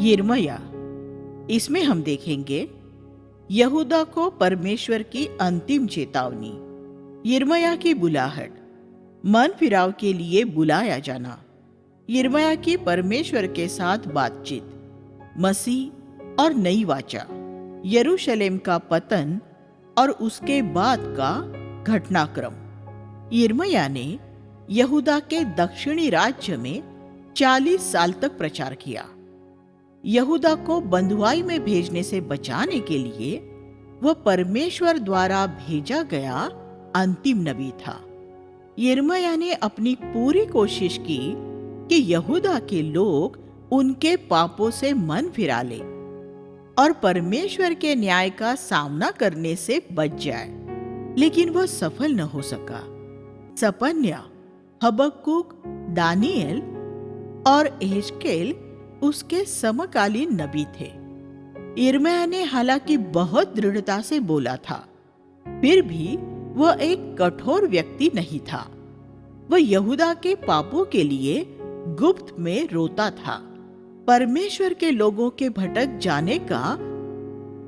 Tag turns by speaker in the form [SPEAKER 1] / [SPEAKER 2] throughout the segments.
[SPEAKER 1] यिर्मयाह, इसमें हम देखेंगे यहूदा को परमेश्वर की अंतिम चेतावनी, यिर्मयाह की बुलाहट, मन फिराव के लिए बुलाया जाना, यिर्मयाह की परमेश्वर के साथ बातचीत, मसीह और नई वाचा, यरूशलेम का पतन और उसके बाद का घटनाक्रम। यिर्मयाह ने यहूदा के दक्षिणी राज्य में 40 साल तक प्रचार किया। यहूदा को बंधुआई में भेजने से बचाने के लिए वह परमेश्वर द्वारा भेजा गया अंतिम नबी था। यिर्मयाह ने अपनी पूरी कोशिश की कि यहूदा के लोग उनके पापों से मन फिरा ले और परमेश्वर के न्याय का सामना करने से बच जाए, लेकिन वह सफल न हो सका। सपन्या, हबक्कुक, दानिएल और एहजकेल उसके समकालीन नबी थे। यिर्मयाह ने हालांकि बहुत दृढ़ता से बोला था, फिर भी वह एक कठोर व्यक्ति नहीं था। वह यहूदा के पापों के लिए गुप्त में रोता था। परमेश्वर के लोगों के भटक जाने का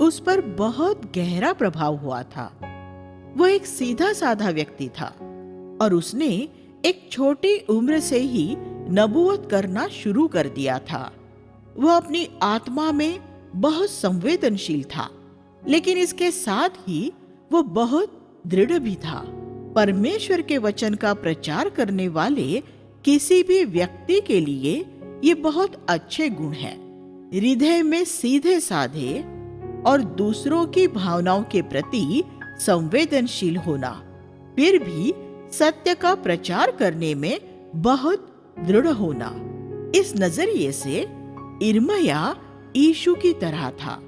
[SPEAKER 1] उस पर बहुत गहरा प्रभाव हुआ था। वह एक सीधा साधा व्यक्ति था और उसने एक छोटी उम्र से ही नबूवत करना शुरू कर दिया था। वह अपनी आत्मा में बहुत संवेदनशील था, लेकिन इसके साथ ही वह बहुत दृढ़ भी था। परमेश्वर के वचन का प्रचार करने वाले किसी भी व्यक्ति के लिए ये बहुत अच्छे गुण हैं। हृदय में सीधे साधे और दूसरों की भावनाओं के प्रति संवेदनशील होना, फिर भी सत्य का प्रचार करने में बहुत दृढ़ होना। इस नजरिए से यिर्मयाह यीशु की तरह था।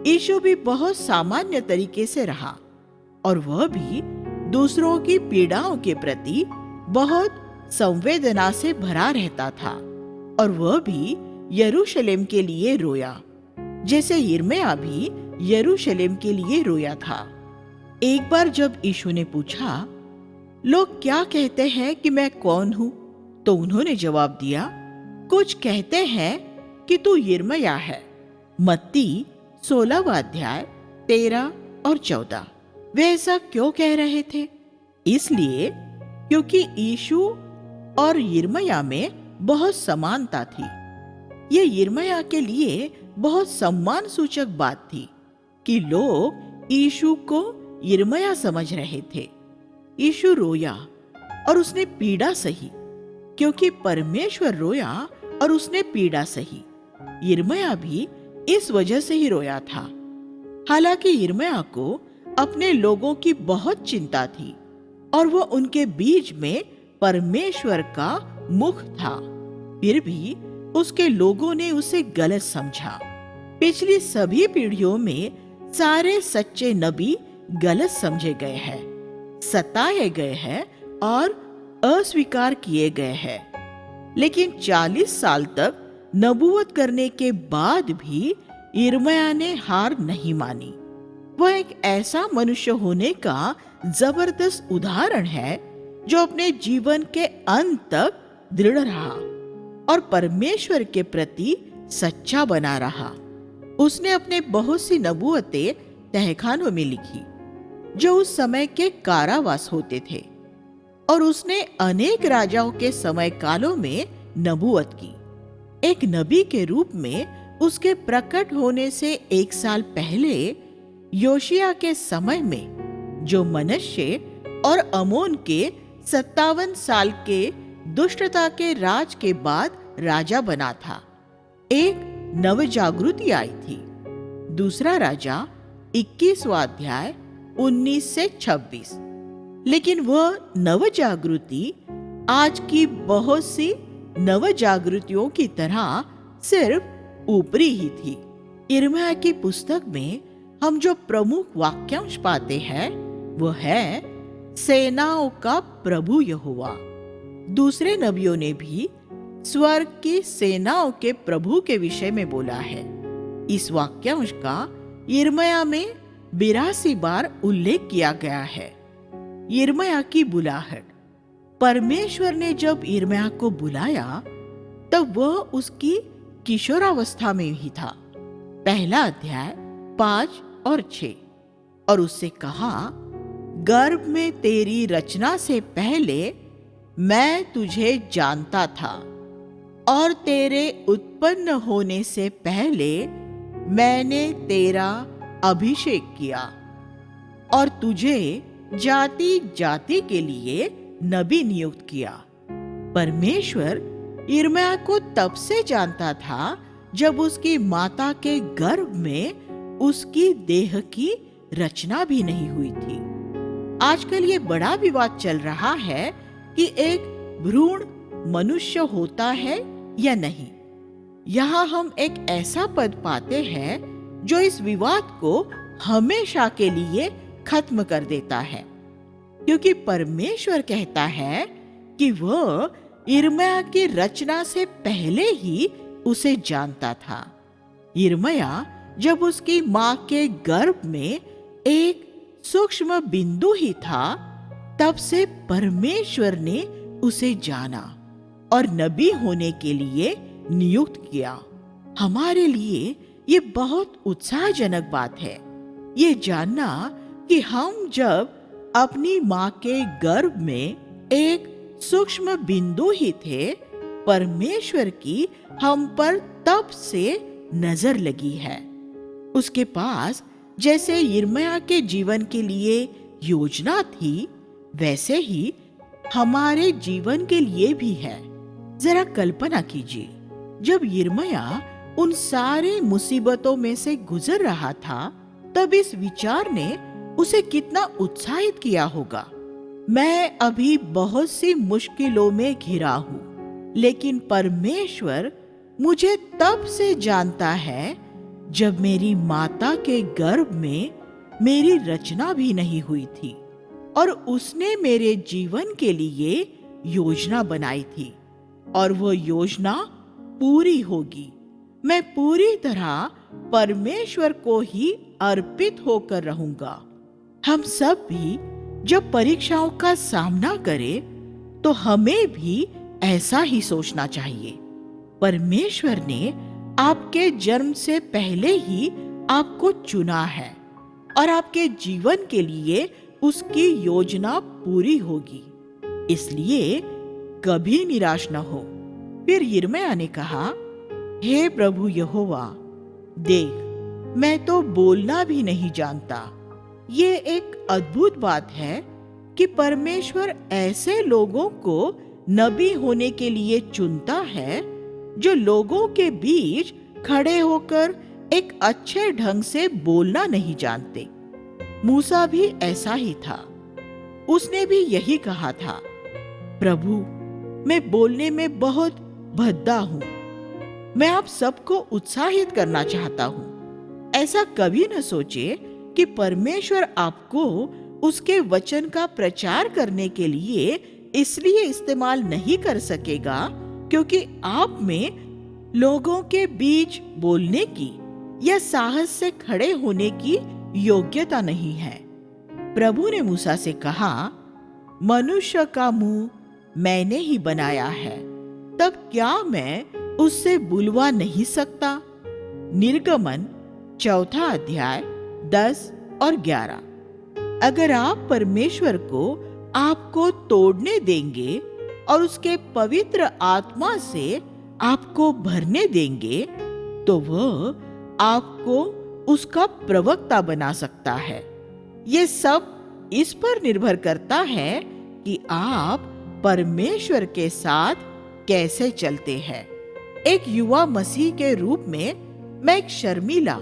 [SPEAKER 1] यीशु भी बहुत सामान्य तरीके से रहा और वह भी दूसरों की पीड़ाओं के प्रति बहुत संवेदना से भरा रहता था और वह भी यरूशलेम के लिए रोया, जैसे यिर्मयाह भी यरूशलेम के लिए रोया था। एक बार जब यीशु ने पूछा, लोग क्या कहते हैं कि मैं कौन हूं? तो उन्होंने जवाब दिया, कुछ कहते हैं कि तू यिर्मयाह है। मत्ती 16वां अध्याय 13 और 14। वे ऐसा क्यों कह रहे थे? इसलिए क्योंकि यीशु और यिर्मयाह में बहुत समानता थी। ये यिर्मयाह के लिए बहुत सम्मान सूचक बात थी कि लोग यीशु को यिर्मयाह समझ रहे थे। यीशु रोया और उसने पीड़ा सही, क्योंकि परमेश्वर रोया और उसने पीड़ा सही। यिर्मयाह भी इस वजह से ही रोया था। हालांकि यिर्मयाह को अपने लोगों की बहुत चिंता थी और वह उनके बीच में परमेश्वर का मुख था, फिर भी उसके लोगों ने उसे गलत समझा। पिछली सभी पीढ़ियों में सारे सच्चे नबी गलत समझे गए हैं, सताए गए हैं और अस्वीकार किए गए हैं। लेकिन 40 साल तक नबूवत करने के बाद भी यिर्मयाह ने हार नहीं मानी। वह एक ऐसा मनुष्य होने का जबरदस्त उदाहरण है जो अपने जीवन के अंत तक दृढ़ रहा और परमेश्वर के प्रति सच्चा बना रहा। उसने अपने बहुत सी नबूवतें तहखानों में लिखी जो उस समय के कारावास होते थे, और उसने अनेक राजाओं के समय कालों में नबूवत की। एक नबी के रूप में उसके प्रकट होने से 1 साल पहले योशिया के समय में, जो मनश्शे और अमोन के 57 साल के दुष्टता के राज के बाद राजा बना था, एक नवजागृति आई थी। दूसरा राजा 21वां अध्याय 19 से 26। लेकिन वह नवजागृति आज की बहुत सी नवजागृतियों की तरह सिर्फ ऊपरी ही थी। यिर्मयाह की पुस्तक में हम जो प्रमुख वाक्यांश पाते हैं वह है सेनाओं का प्रभु यहोवा। दूसरे नबियों ने भी स्वर्ग की सेनाओं के प्रभु के विषय में बोला है। इस वाक्यांश का यिर्मयाह में 82 बार उल्लेख किया गया है। यिर्मयाह की बुलाहट। परमेश्वर ने जब यिर्मयाह को बुलाया तब वह उसकी किशोरावस्था में ही था। पहला अध्याय 5 और 6। और उससे कहा, गर्भ में तेरी रचना से पहले मैं तुझे जानता था और तेरे उत्पन्न होने से पहले मैंने तेरा अभिषेक किया और तुझे जाति जाति के लिए नबी नियुक्त किया। परमेश्वर यिर्मयाह को तब से जानता था जब उसकी माता के गर्भ में उसकी देह की रचना भी नहीं हुई थी। आजकल ये बड़ा विवाद चल रहा है कि एक भ्रूण मनुष्य होता है या नहीं। यहाँ हम एक ऐसा पद पाते हैं जो इस विवाद को हमेशा के लिए खत्म कर देता है, क्योंकि परमेश्वर कहता है कि वह यिर्मयाह की रचना से पहले ही उसे जानता था। यिर्मयाह जब उसकी मां के गर्भ में एक सूक्ष्म बिंदु ही था, तब से परमेश्वर ने उसे जाना और नबी होने के लिए नियुक्त किया। हमारे लिए ये बहुत उत्साहजनक बात है, ये जानना कि हम जब अपनी मां के गर्भ में एक सूक्ष्म बिंदु ही थे, परमेश्वर की हम पर तब से नजर लगी है। उसके पास जैसे यिर्मयाह के जीवन के लिए योजना थी, वैसे ही हमारे जीवन के लिए भी है। जरा कल्पना कीजिए, जब यिर्मयाह उन सारी मुसीबतों में से गुजर रहा था, तब इस विचार ने उसे कितना उत्साहित किया होगा। मैं अभी बहुत सी मुश्किलों में घिरा हूँ, लेकिन परमेश्वर मुझे तब से जानता है जब मेरी माता के गर्भ में मेरी रचना भी नहीं हुई थी, और उसने मेरे जीवन के लिए योजना बनाई थी और वो योजना पूरी होगी। मैं पूरी तरह परमेश्वर को ही अर्पित होकर रहूंगा। हम सब भी जब परीक्षाओं का सामना करें तो हमें भी ऐसा ही सोचना चाहिए। परमेश्वर ने आपके जन्म से पहले ही आपको चुना है और आपके जीवन के लिए उसकी योजना पूरी होगी, इसलिए कभी निराश न हो। फिर यिर्मयाह ने कहा, हे प्रभु यहोवा, देख मैं तो बोलना भी नहीं जानता। ये एक अद्भुत बात है कि परमेश्वर ऐसे लोगों को नबी होने के लिए चुनता है जो लोगों के बीच खड़े होकर एक अच्छे ढंग से बोलना नहीं जानते। मूसा भी ऐसा ही था। उसने भी यही कहा था, प्रभु मैं बोलने में बहुत भद्दा हूँ। मैं आप सबको उत्साहित करना चाहता हूँ। ऐसा कभी न सोचे कि परमेश्वर आपको उसके वचन का प्रचार करने के लिए इसलिए इस्तेमाल नहीं कर सकेगा क्योंकि आप में लोगों के बीच बोलने की या साहस से खड़े होने की योग्यता नहीं है। प्रभु ने मूसा से कहा, मनुष्य का मुंह मैंने ही बनाया है, तब क्या मैं उससे बुलवा नहीं सकता? निर्गमन 4 अध्याय 10 और 11। अगर आप परमेश्वर को आपको तोड़ने देंगे और उसके पवित्र आत्मा से आपको भरने देंगे, तो वह आपको उसका प्रवक्ता बना सकता है। ये सब इस पर निर्भर करता है कि आप परमेश्वर के साथ कैसे चलते हैं। एक युवा मसीह के रूप में मैं एक शर्मीला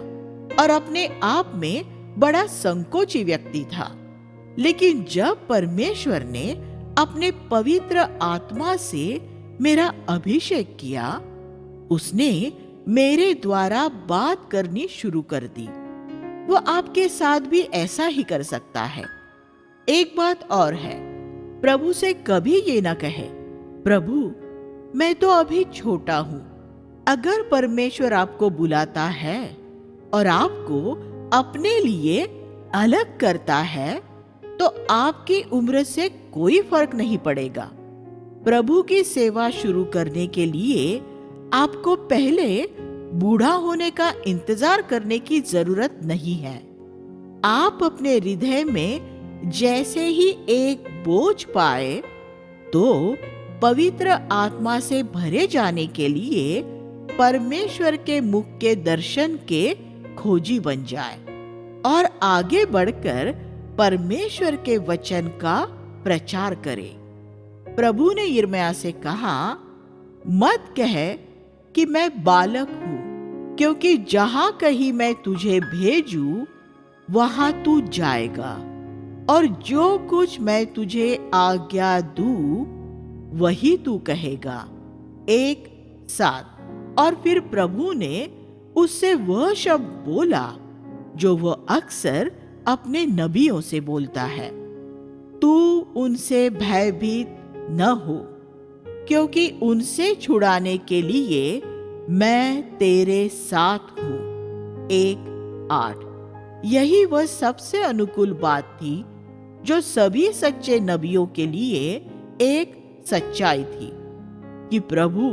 [SPEAKER 1] और अपने आप में बड़ा संकोची व्यक्ति था, लेकिन जब परमेश्वर ने अपने पवित्र आत्मा से मेरा अभिषेक किया, उसने मेरे द्वारा बात करनी शुरू कर दी। वो आपके साथ भी ऐसा ही कर सकता है। एक बात और है, प्रभु से कभी ये ना कहे, प्रभु मैं तो अभी छोटा हूँ। अगर परमेश्वर आपको बुलाता है और आपको अपने लिए अलग करता है, तो आपकी उम्र से कोई फर्क नहीं पड़ेगा। प्रभु की सेवा शुरू करने के लिए आपको पहले बूढ़ा होने का इंतजार करने की जरूरत नहीं है। आप अपने हृदय में जैसे ही एक बोझ पाए तो पवित्र आत्मा से भरे जाने के लिए परमेश्वर के मुख के दर्शन के खोजी बन जाए और आगे बढ़कर परमेश्वर के वचन का प्रचार करे। प्रभु ने यिर्मयाह से कहा, मत कह कि मैं बालक हूं, क्योंकि जहां कहीं मैं तुझे भेजूं वहां तू जाएगा और जो कुछ मैं तुझे आज्ञा दूं वही तू कहेगा। 1:7। और फिर प्रभु ने उससे वह शब्द बोला जो वह अक्सर अपने नबियों से बोलता है, तू उनसे भयभीत न हो, क्योंकि उनसे छुड़ाने के लिए मैं तेरे साथ हूं। 1:8। यही वह सबसे अनुकूल बात थी जो सभी सच्चे नबियों के लिए एक सच्चाई थी कि प्रभु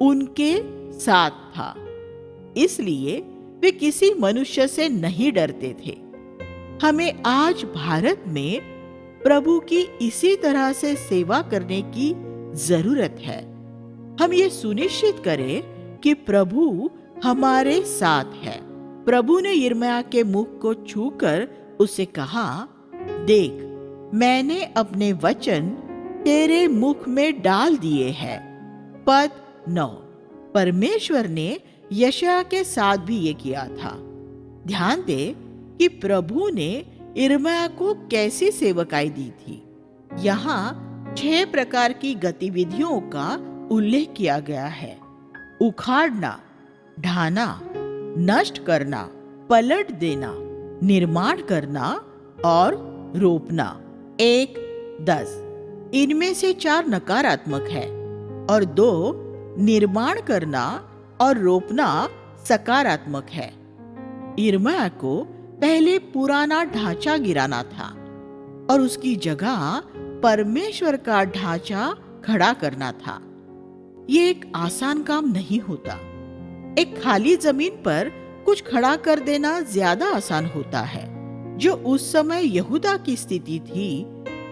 [SPEAKER 1] उनके साथ था। इसलिए वे किसी मनुष्य से नहीं डरते थे। हमें आज भारत में प्रभु की इसी तरह से सेवा करने की जरूरत है। हम ये सुनिश्चित करें कि प्रभु हमारे साथ है। प्रभु ने यिर्मयाह के मुख को छूकर उसे कहा, देख, मैंने अपने वचन तेरे मुख में डाल दिए हैं। 9। परमेश्वर ने यशायाह के साथ भी ये किया था। ध्यान दे कि प्रभु ने यिर्मयाह को कैसी सेवकाई दी थी। यहाँ 6 प्रकार की गतिविधियों का उल्लेख किया गया है। उखाड़ना, ढाना, नष्ट करना, पलट देना, निर्माण करना और रोपना। 1:10। इनमें से 4 नकारात्मक है और 2 निर्माण करना और रोपना सकारात्मक है। यिर्मयाह को पहले पुराना ढांचा गिराना था और उसकी जगह परमेश्वर का ढांचा खड़ा करना था। ये एक आसान काम नहीं होता। एक खाली जमीन पर कुछ खड़ा कर देना ज्यादा आसान होता है। जो उस समय यहूदा की स्थिति थी,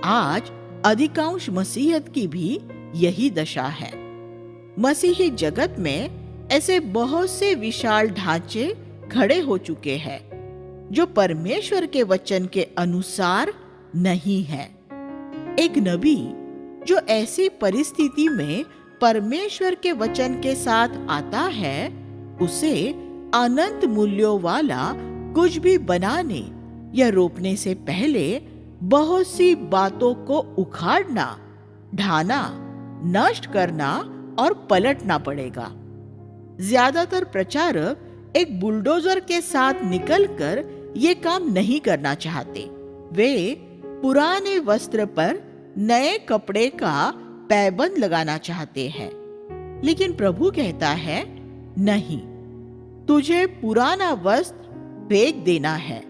[SPEAKER 1] आज अधिकांश मसीहत की भी यही दशा है। मसीही जगत में ऐसे बहुत से विशाल ढांचे खड़े हो चुके हैं जो परमेश्वर के वचन के अनुसार नहीं है। एक नबी जो ऐसी परिस्थिति में परमेश्वर के वचन के साथ आता है, उसे अनंत मूल्यों वाला कुछ भी बनाने या रोपने से पहले बहुत सी बातों को उखाड़ना, ढाना, नष्ट करना और पलटना पड़ेगा। ज्यादातर प्रचारक एक बुलडोजर के साथ निकलकर ये काम नहीं करना चाहते। वे पुराने वस्त्र पर नए कपड़े का पैबंद लगाना चाहते हैं, लेकिन प्रभु कहता है, नहीं, तुझे पुराना वस्त्र फेंक देना है।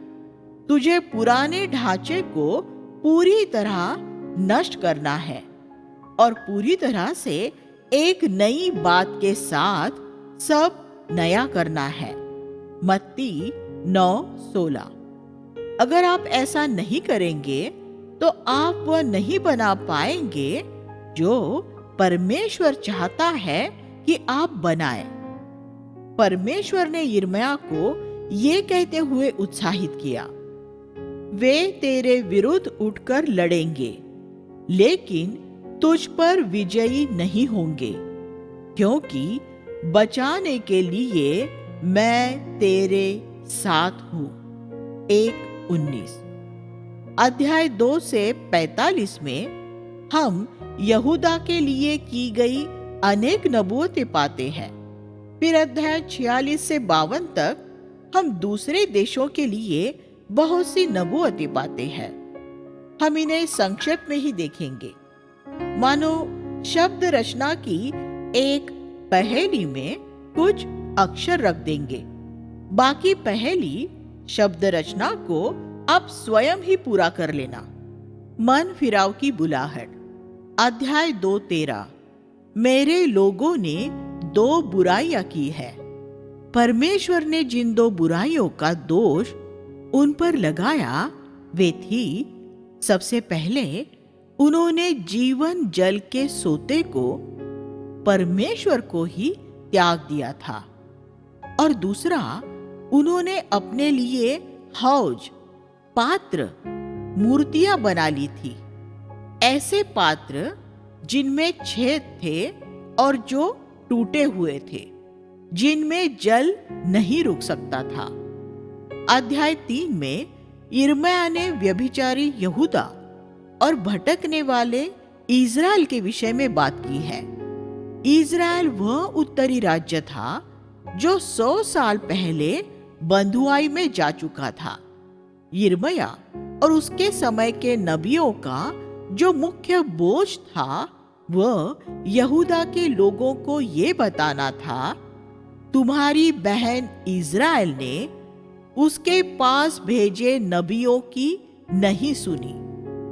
[SPEAKER 1] तुझे पुराने ढांचे को पूरी तरह नष्ट करना है और पूरी तरह से एक नई बात के साथ सब नया करना है। मत्ती 9:16। अगर आप ऐसा नहीं करेंगे तो आप वह नहीं बना पाएंगे जो परमेश्वर चाहता है कि आप बनाएं। परमेश्वर ने यिर्मयाह को ये कहते हुए उत्साहित किया, वे तेरे विरुद्ध उठकर लड़ेंगे, लेकिन तुझ पर विजयी नहीं होंगे, क्योंकि बचाने के लिए मैं तेरे साथ हूं। 1:19। अध्याय 2 से 45 में हम यहूदा के लिए की गई अनेक नबूवतें पाते हैं। फिर अध्याय 46 से 52 तक हम दूसरे देशों के लिए बहुत सी नबूवतें पाते हैं। हम इन्हें संक्षेप में ही देखेंगे। मानो शब्द रचना की एक पहेली में कुछ अक्षर रख देंगे, बाकी पहेली शब्द रचना को आप स्वयं ही पूरा कर लेना। मन फिराव की बुलाहट। अध्याय 2:13। मेरे लोगों ने दो बुराइयां की है। परमेश्वर ने जिन दो बुराइयों का दोष उन पर लगाया वे थी, सबसे पहले उन्होंने जीवन जल के सोते को परमेश्वर को ही त्याग दिया था, और दूसरा उन्होंने अपने लिए हौज पात्र मूर्तियां बना ली थी, ऐसे पात्र जिनमें छेद थे और जो टूटे हुए थे, जिनमें जल नहीं रुक सकता था। अध्याय 3 में यिर्मयाह ने व्यभिचारी यहूदा और भटकने वाले इज़राइल के विषय में बात की है। इज़राइल वह उत्तरी राज्य था जो 100 साल पहले बंधुआई में जा चुका था। यिर्मयाह और उसके समय के नबियों का जो मुख्य बोझ था वह यहूदा के लोगों को ये बताना था, तुम्हारी बहन इज़राइल ने उसके पास भेजे नबियों की नहीं सुनी,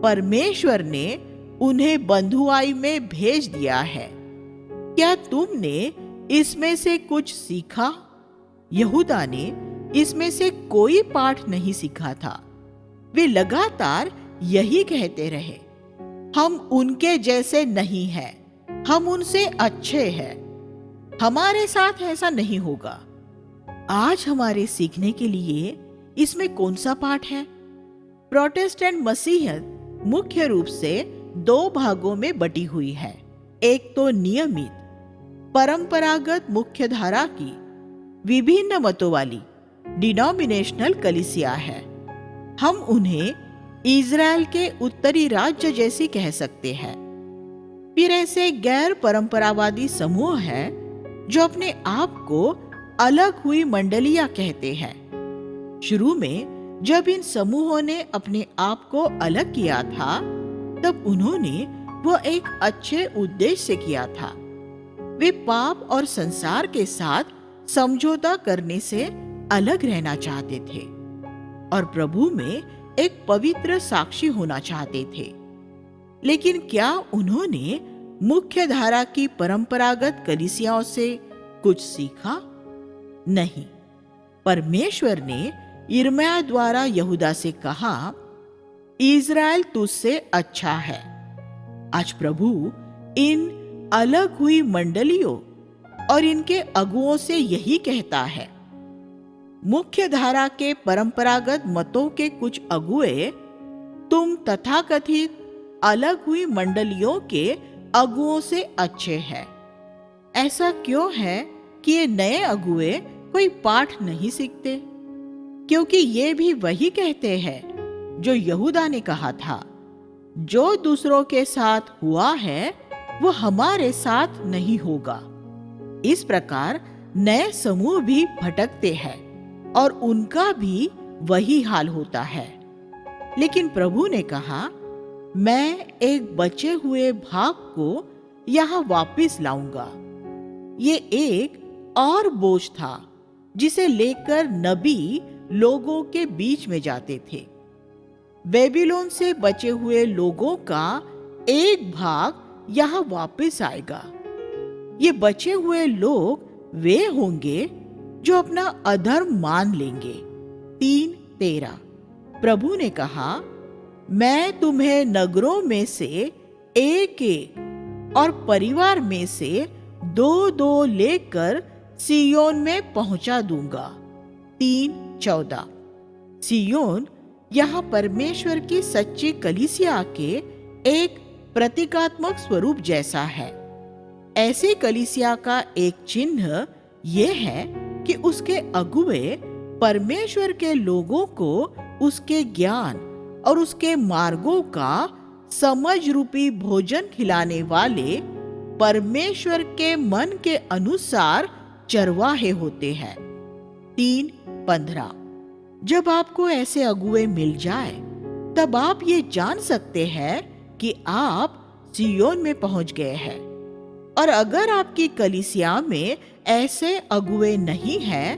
[SPEAKER 1] परमेश्वर ने उन्हें बंधुआई में भेज दिया है। क्या तुमने इसमें से कुछ सीखा? यहूदा ने इसमें से कोई पाठ नहीं सीखा था। वे लगातार यही कहते रहे, हम उनके जैसे नहीं हैं, हम उनसे अच्छे हैं, हमारे साथ ऐसा नहीं होगा। आज हमारे सीखने के लिए इसमें कौन सा पाठ है? प्रोटेस्टेंट मसीहत मुख्य रूप से दो भागों में बटी हुई है। एक तो नियमित परंपरागत मुख्य धारा की विभिन्न मतों वाली डिनोमिनेशनल कलीसिया है। हम उन्हें इज़राइल के उत्तरी राज्य जैसी कह सकते हैं। फिर ऐसे गैर परंपरावादी समूह हैं जो अपने आप को अलग हुई मंडलियां कहते हैं। शुरू में जब इन समूहों ने अपने आप को अलग किया था, तब उन्होंने वह एक अच्छे उद्देश्य से किया था। वे पाप और संसार के साथ समझौता करने से अलग रहना चाहते थे और प्रभु में एक पवित्र साक्षी होना चाहते थे। लेकिन क्या उन्होंने मुख्य धारा की परंपरागत कलीसियाओं से कुछ सीखा? नहीं। परमेश्वर ने यिर्मयाह द्वारा यहूदा से कहा, इज़राइल तुझसे अच्छा है। आज प्रभु इन अलग हुई मंडलियों और इनके अगुओं से यही कहता है। मुख्य धारा के परंपरागत मतों के कुछ अगुए तुम तथाकथित अलग हुई मंडलियों के अगुओं से अच्छे हैं। ऐसा क्यों है कि ये नए अगुए कोई पाठ नहीं सीखते? क्योंकि ये भी वही कहते हैं जो यहूदा ने कहा था, जो दूसरों के साथ हुआ है वो हमारे साथ नहीं होगा। इस प्रकार नए समूह भी भटकते हैं और उनका भी वही हाल होता है। लेकिन प्रभु ने कहा, मैं एक बचे हुए भाग को यहाँ वापस लाऊंगा। ये एक और बोझ था जिसे लेकर नबी लोगों के बीच में जाते थे। बेबीलोन से बचे हुए लोगों का एक भाग यहाँ वापस आएगा। ये बचे हुए लोग वे होंगे जो अपना अधर्म मान लेंगे। 3:13 प्रभु ने कहा, मैं तुम्हें नगरों में से एक एक और परिवार में से 2-2 लेकर सियोन में पहुंचा दूंगा। 3:14 सियोन यहाँ परमेश्वर की सच्ची कलीसिया के एक प्रतीकात्मक स्वरूप जैसा है। ऐसे कलीसिया का एक चिन्ह यह है कि उसके अगुवे परमेश्वर के लोगों को उसके ज्ञान और उसके मार्गों का समझ रूपी भोजन खिलाने वाले परमेश्वर के मन के अनुसार चरवाहे होते हैं। 3:15 जब आपको ऐसे अगुवे मिल जाए, तब आप ये जान सकते हैं कि आप सियोन में पहुंच गए हैं। और अगर आपकी कलीसिया में ऐसे अगुवे नहीं हैं,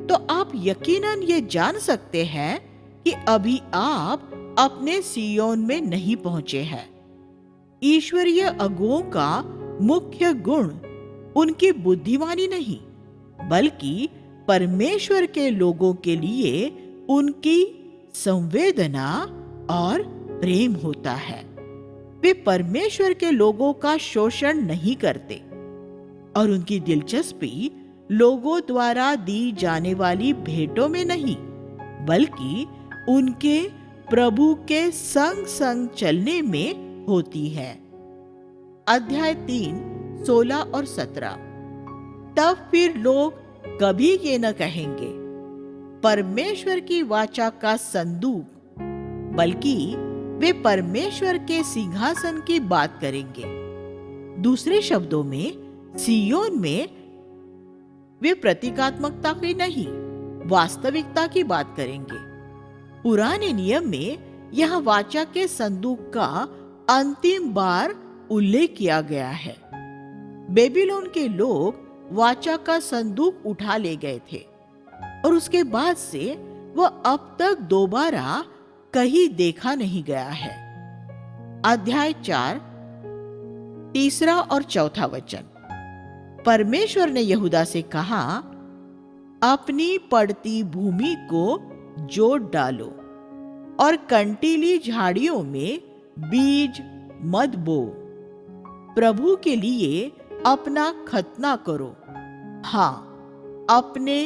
[SPEAKER 1] तो आप यकीनन ये जान सकते हैं कि अभी आप अपने सियोन में नहीं पहुंचे हैं। ईश्वरीय अगुओं का मुख्य गुण उनकी बुद्धिमानी नहीं, बल्कि परमेश्वर के लोगों के लिए उनकी संवेदना और प्रेम होता है। वे परमेश्वर के लोगों का शोषण नहीं करते और उनकी दिलचस्पी लोगों द्वारा दी जाने वाली भेंटों में नहीं, बल्कि उनके प्रभु के संग संग चलने में होती है। अध्याय 3, 16 और 17। तब फिर लोग कभी ये न कहेंगे परमेश्वर की वाचा का संदूक, बल्कि वे परमेश्वर के सिंहासन की बात करेंगे। दूसरे शब्दों में, सियोन में वे प्रतीकात्मकता की नहीं, वास्तविकता की बात करेंगे। पुराने नियम में यह वाचा के संदूक का अंतिम बार उल्लेख किया गया है। बेबीलोन के लोग वाचा का संदूक उठा ले गए थे और उसके बाद से वह अब तक दोबारा कहीं देखा नहीं गया है। अध्याय 4, 3 और 4 वचन। परमेश्वर ने यहूदा से कहा, अपनी पड़ती भूमि को जोत डालो और कंटीली झाड़ियों में बीज मत बो। प्रभु के लिए अपना खतना करो, हाँ, अपने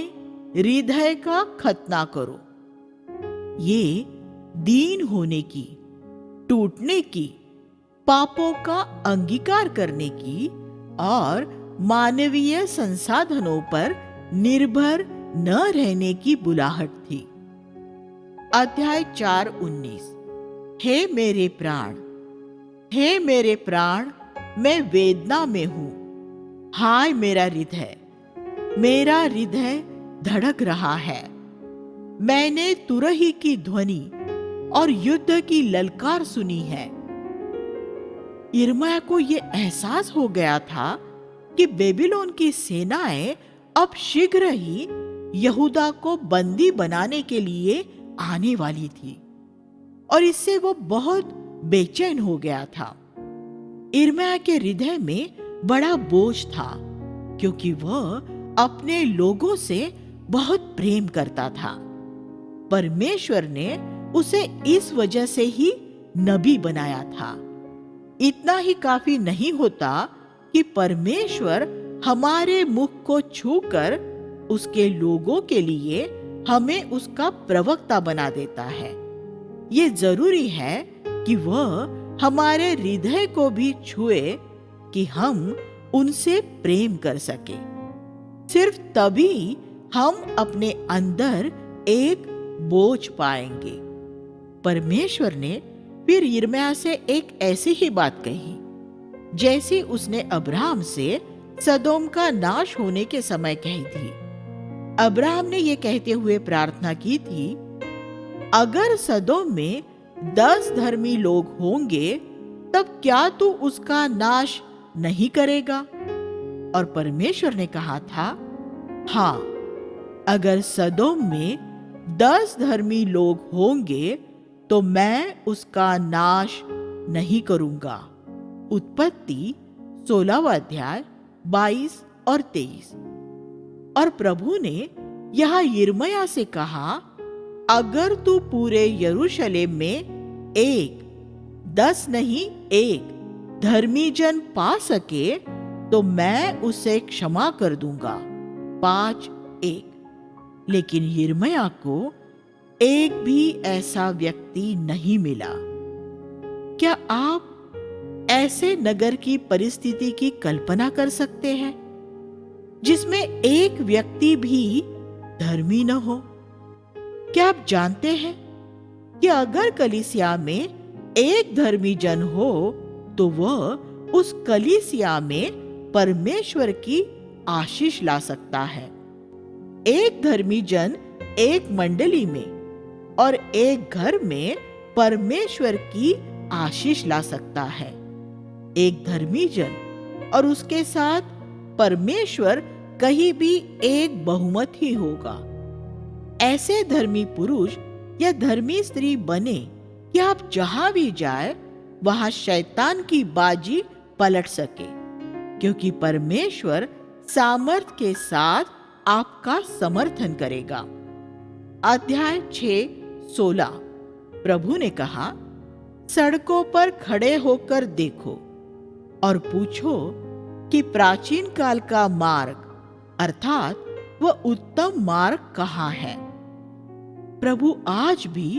[SPEAKER 1] हृदय का खतना करो। ये दीन होने की, टूटने की, पापों का अंगीकार करने की और मानवीय संसाधनों पर निर्भर न रहने की बुलाहट थी। अध्याय 4, 19। हे मेरे प्राण, हे मेरे प्राण, मैं वेदना में हूं। हाय मेरा हृदय धड़क रहा है। मैंने तुरही की ध्वनि और युद्ध की ललकार सुनी है। यिर्मयाह को यह एहसास हो गया था कि बेबीलोन की सेनाएं अब शीघ्र ही यहूदा को बंदी बनाने के लिए आने वाली थी और इससे वो बहुत बेचैन हो गया था। यिर्मयाह के हृदय में बड़ा बोझ था, क्योंकि वह अपने लोगों से बहुत प्रेम करता था। परमेश्वर ने उसे इस वजह से ही नबी बनाया था। इतना ही काफी नहीं होता कि परमेश्वर हमारे मुख को छूकर उसके लोगों के लिए हमें उसका प्रवक्ता बना देता है। ये जरूरी है कि वह हमारे हृदय को भी छुए कि हम उनसे प्रेम कर सके। सिर्फ तभी हम अपने अंदर एक बोझ पाएंगे। परमेश्वर ने फिर यिर्मयाह से एक ऐसी ही बात कही जैसी उसने अब्राहम से सदोम का नाश होने के समय कही थी। अब्राहम ने यह कहते हुए प्रार्थना की थी, अगर सदोम में 10 धर्मी लोग होंगे तब क्या तू उसका नाश नहीं करेगा? और परमेश्वर ने कहा था, हाँ, अगर सदोम में 10 धर्मी लोग होंगे तो मैं उसका नाश नहीं करूंगा। उत्पत्ति 16वां अध्याय 22 और 23। और प्रभु ने यह यिर्मयाह से कहा, अगर तू पूरे यरूशलेम में 10 नहीं 1 धर्मी जन पा सके तो मैं उसे क्षमा कर दूंगा। 5:1। लेकिन यिर्मयाह को एक भी ऐसा व्यक्ति नहीं मिला। क्या आप ऐसे नगर की परिस्थिति की कल्पना कर सकते हैं जिसमें एक व्यक्ति भी धर्मी न हो? क्या आप जानते हैं कि अगर कलीसिया में एक धर्मी जन हो तो वह उस कलीसिया में परमेश्वर की आशीष ला सकता है। एक धर्मी जन एक मंडली में और एक घर में परमेश्वर की आशीष ला सकता है। एक धर्मी जन और उसके साथ परमेश्वर कहीं भी एक बहुमत ही होगा। ऐसे धर्मी पुरुष या धर्मी स्त्री बने कि आप जहां भी जाए वहां शैतान की बाजी पलट सके, क्योंकि परमेश्वर सामर्थ के साथ आपका समर्थन करेगा। अध्याय 6:16 प्रभु ने कहा, सड़कों पर खड़े होकर देखो और पूछो कि प्राचीन काल का मार्ग अर्थात वह उत्तम मार्ग कहाँ है। प्रभु आज भी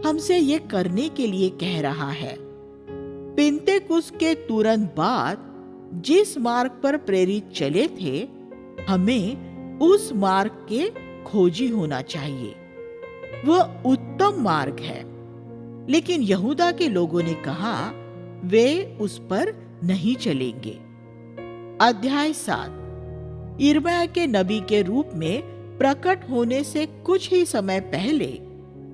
[SPEAKER 1] हमसे ये करने के लिए कह रहा है। पिन्तेकुस्त के तुरंत बाद जिस मार्ग पर प्रेरित चले थे, हमें उस मार्ग के खोजी होना चाहिए। वह उत्तम मार्ग है। लेकिन यहूदा के लोगों ने कहा वे उस पर नहीं चलेंगे। अध्याय 7 यिर्मयाह के नबी के रूप में प्रकट होने से कुछ ही समय पहले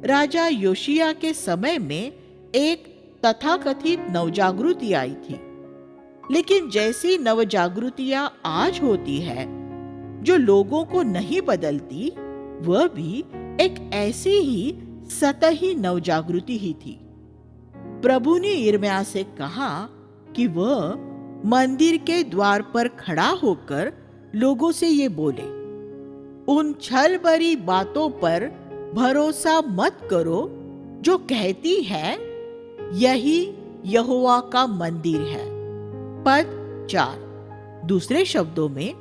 [SPEAKER 1] राजा योशिय्याह के समय में एक तथाकथित नवजागृति आई थी। लेकिन जैसी नवजागृतियां आज होती है जो लोगों को नहीं बदलती, वह भी एक ऐसी ही सतही नवजागृति ही थी। प्रभु ने यिर्मयाह से कहा कि वह मंदिर के द्वार पर खड़ा होकर लोगों से ये बोले, उन छल भरी बातों पर भरोसा मत करो जो कहती है यही यहोवा का मंदिर है। पद 4 दूसरे शब्दों में,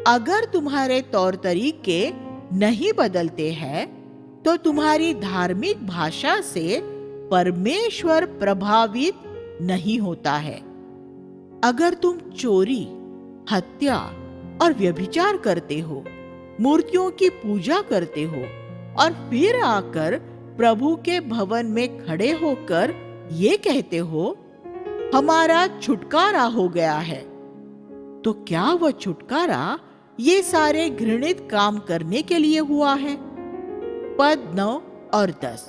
[SPEAKER 1] अगर तुम्हारे तौर तरीके नहीं बदलते हैं तो तुम्हारी धार्मिक भाषा से परमेश्वर प्रभावित नहीं होता है। अगर तुम चोरी, हत्या और व्यभिचार करते हो, मूर्तियों की पूजा करते हो और फिर आकर प्रभु के भवन में खड़े होकर ये कहते हो हमारा छुटकारा हो गया है, तो क्या वह छुटकारा ये सारे घृणित काम करने के लिए हुआ है? पद 9 और 10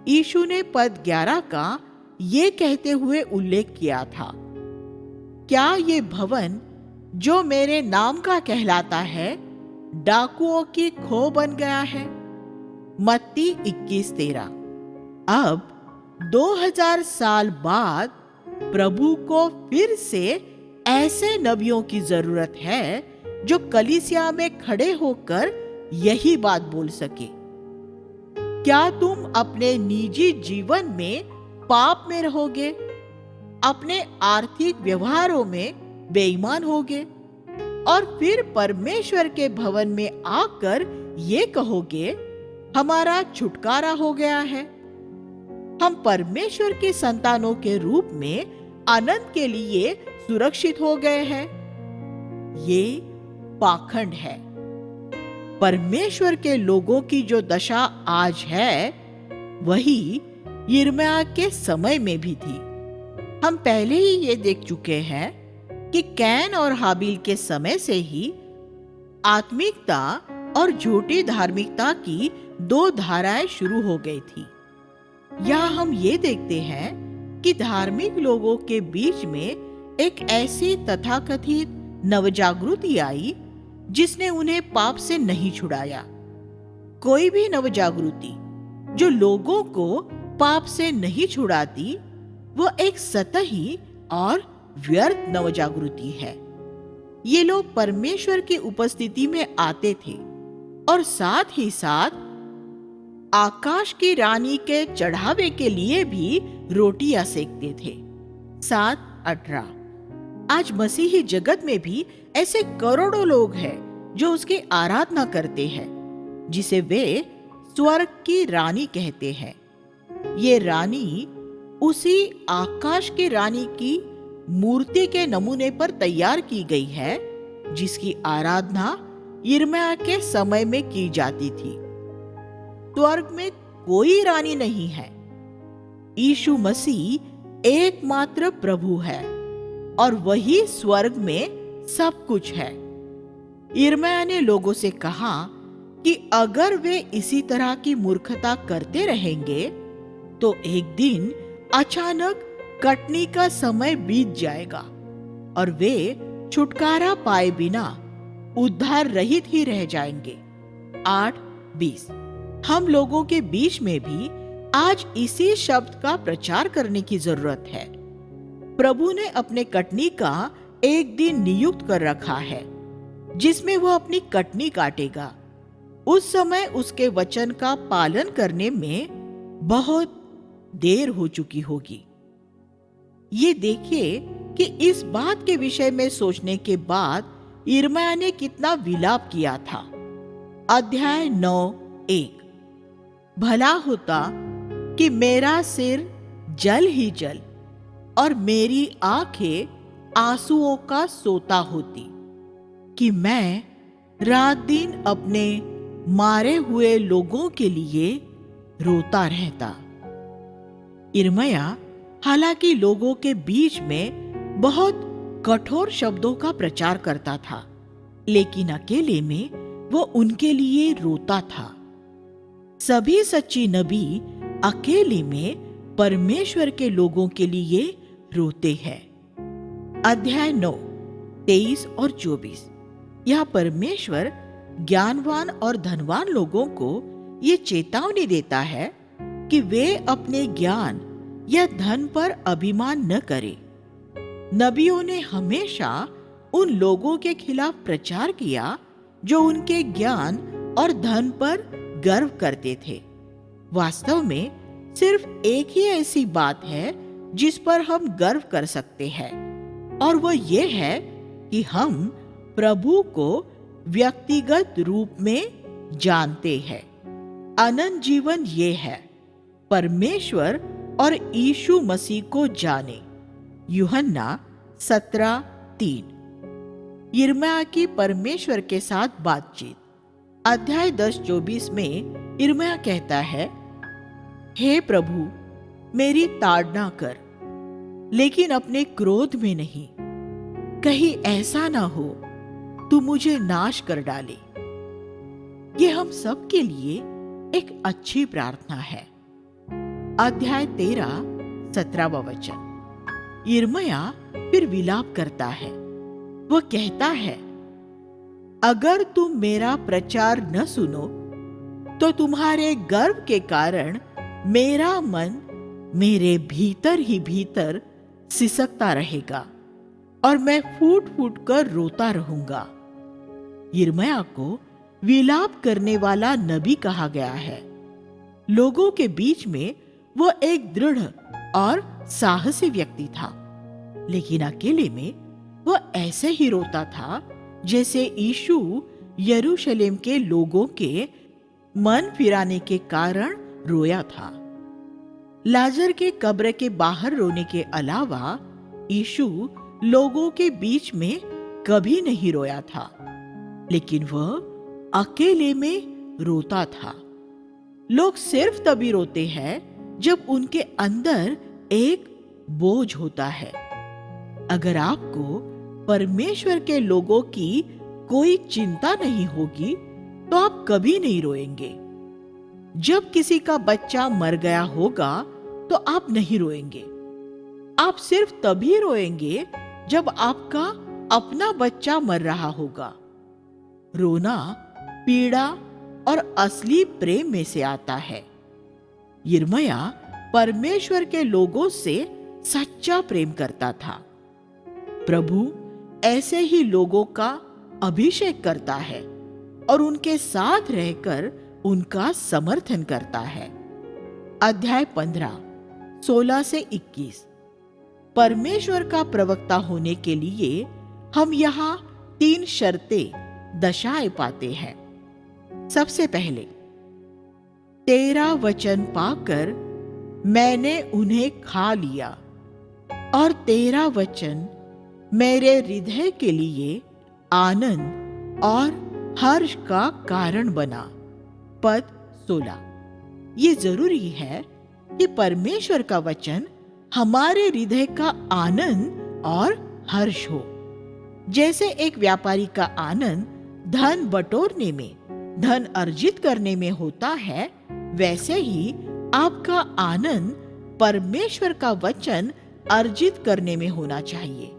[SPEAKER 1] यीशु ने पद 11 का ये कहते हुए उल्लेख किया था, क्या ये भवन जो मेरे नाम का कहलाता है डाकुओं की खो बन गया है? मत्ती 21:13 अब 2000 साल बाद प्रभु को फिर से ऐसे नबियों की जरूरत है जो कलीसिया में खड़े होकर यही बात बोल सके। क्या तुम अपने निजी जीवन में पाप में रहोगे, अपने आर्थिक व्यवहारों में बेईमान होगे और फिर परमेश्वर के भवन में आकर ये कहोगे हमारा छुटकारा हो गया है? हम परमेश्वर के संतानों के रूप में आनंद के लिए सुरक्षित हो गए हैं। ये पाखंड है। परमेश्वर के लोगों की जो दशा आज है वही यिर्मयाह के समय में भी थी। हम पहले ही ये देख चुके हैं कि कैन और हाबिल के समय से ही आत्मिकता और झूठी धार्मिकता की दो धाराएं शुरू हो गई थी। यहाँ हम ये देखते हैं कि धार्मिक लोगों के बीच में एक ऐसी तथाकथित नवजागृति आई जिसने उन्हें पाप से नहीं छुड़ाया। कोई भी नवजागृति जो लोगों को पाप से नहीं छुड़ाती, वह एक सतही और व्यर्थ नवजागृति है। ये लोग परमेश्वर की उपस्थिति में आते थे और साथ ही साथ आकाश की रानी के चढ़ावे के लिए भी रोटियां सेकते थे। 7:18 आज मसीही जगत में भी ऐसे करोड़ों लोग हैं जो उसकी आराधना करते हैं, जिसे वे स्वर्ग की रानी कहते हैं। ये रानी उसी आकाश की रानी की मूर्ति के नमूने पर तैयार की गई है जिसकी आराधना यिर्मयाह के समय में की जाती थी। स्वर्ग में कोई रानी नहीं है। यीशु मसीह एकमात्र प्रभु है और वही स्वर्ग में सब कुछ है। यिर्मयाह ने लोगों से कहा कि अगर वे इसी तरह की मूर्खता करते रहेंगे तो एक दिन अचानक कटनी का समय बीत जाएगा और वे छुटकारा पाए बिना उद्धार रहित ही रह जाएंगे। 8:20 हम लोगों के बीच में भी आज इसी शब्द का प्रचार करने की जरूरत है। प्रभु ने अपने कटनी का एक दिन नियुक्त कर रखा है जिसमें वह अपनी कटनी काटेगा, उस समय उसके वचन का पालन करने में बहुत देर हो चुकी होगी। ये देखिए कि इस बात के विषय में सोचने के बाद यिर्मयाह ने कितना विलाप किया था। अध्याय 9:1। भला होता कि मेरा सिर जल ही जल और मेरी आंखें आंसुओं का सोता होती, कि मैं रात दिन अपने मारे हुए लोगों के लिए रोता रहता। यिर्मयाह हालांकि लोगों के बीच में बहुत कठोर शब्दों का प्रचार करता था, लेकिन अकेले में वो उनके लिए रोता था। सभी सच्ची नबी अकेले में परमेश्वर के लोगों के लिए रोते हैं। अध्याय 9:23 और 24। यह परमेश्वर ज्ञानवान और धनवान लोगों को ये चेतावनी देता है कि वे अपने ज्ञान या धन पर अभिमान न करें। नबियों ने हमेशा उन लोगों के खिलाफ प्रचार किया जो उनके ज्ञान और धन पर गर्व करते थे। वास्तव में सिर्फ एक ही ऐसी बात है जिस पर हम गर्व कर सकते हैं, और वह ये है कि हम प्रभु को व्यक्तिगत रूप में जानते हैं। अनंत जीवन ये है, परमेश्वर और यीशु मसीह को जाने। यूहन्ना 17:3। यिर्मयाह की परमेश्वर के साथ बातचीत। अध्याय 10:24 में यिर्मयाह कहता है, हे प्रभु, मेरी ताड़ना कर, लेकिन अपने क्रोध में नहीं। कहीं ऐसा ना हो तू मुझे नाश कर डाले। ये हम सब के लिए एक अच्छी प्रार्थना है। अध्याय 13:17 वचन। यिर्मयाह फिर विलाप करता है। वह कहता है, अगर तुम मेरा प्रचार न सुनो तो तुम्हारे गर्व के कारण मेरा मन मेरे भीतर ही भीतर सिसकता रहेगा और मैं फूट फूट कर रोता रहूंगा। यिर्मयाह को विलाप करने वाला नबी कहा गया है। लोगों के बीच में वह एक दृढ़ और साहसी व्यक्ति था, लेकिन अकेले में वह ऐसे ही रोता था जैसे यीशु यरूशलेम के लोगों के मन फिराने के कारण रोया था। लाजर के कब्र के बाहर रोने के अलावा यीशु लोगों के बीच में कभी नहीं रोया था, लेकिन वह अकेले में रोता था। लोग सिर्फ तभी रोते हैं जब उनके अंदर एक बोझ होता है। अगर आपको परमेश्वर के लोगों की कोई चिंता नहीं होगी तो आप कभी नहीं रोएंगे। जब किसी का बच्चा मर गया होगा तो आप नहीं रोएंगे। आप सिर्फ तभी रोएंगे जब आपका अपना बच्चा मर रहा होगा। रोना पीड़ा और असली प्रेम में से आता है। यिर्मयाह परमेश्वर के लोगों से सच्चा प्रेम करता था। प्रभु ऐसे ही लोगों का अभिषेक करता है और उनके साथ रहकर उनका समर्थन करता है। अध्याय 15:16-21। परमेश्वर का प्रवक्ता होने के लिए हम यहाँ 3 शर्तें दशाएं पाते हैं। सबसे पहले, तेरा वचन पाकर मैंने उन्हें खा लिया और तेरा वचन मेरे हृदय के लिए आनंद और हर्ष का कारण बना। पद 16। ये जरूरी है कि परमेश्वर का वचन हमारे हृदय का आनंद और हर्ष हो। जैसे एक व्यापारी का आनंद धन बटोरने में, धन अर्जित करने में होता है, वैसे ही आपका आनंद परमेश्वर का वचन अर्जित करने में होना चाहिए।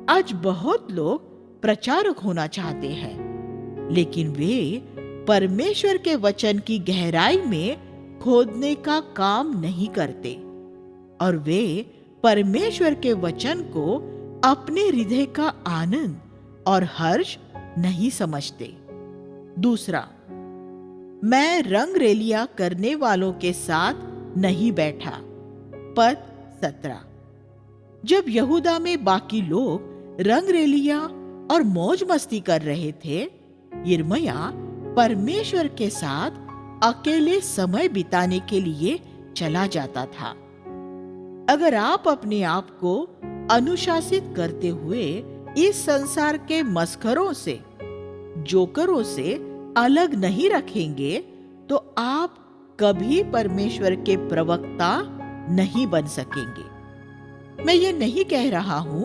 [SPEAKER 1] आज बहुत लोग प्रचारक होना चाहते हैं, लेकिन वे परमेश्वर के वचन की गहराई में खोदने का काम नहीं करते और वे परमेश्वर के वचन को अपने हृदय का आनंद और हर्ष नहीं समझते। दूसरा, मैं रंग रेलियां करने वालों के साथ नहीं बैठा। पद 17। जब यहूदा में बाकी लोग रंग रेलियां और मौज मस्ती कर रहे थे, यिर्मयाह परमेश्वर के साथ अकेले समय बिताने के लिए चला जाता था। अगर आप अपने आप को अनुशासित करते हुए इस संसार के मस्खरों से, जोकरों से अलग नहीं रखेंगे, तो आप कभी परमेश्वर के प्रवक्ता नहीं बन सकेंगे। मैं ये नहीं कह रहा हूं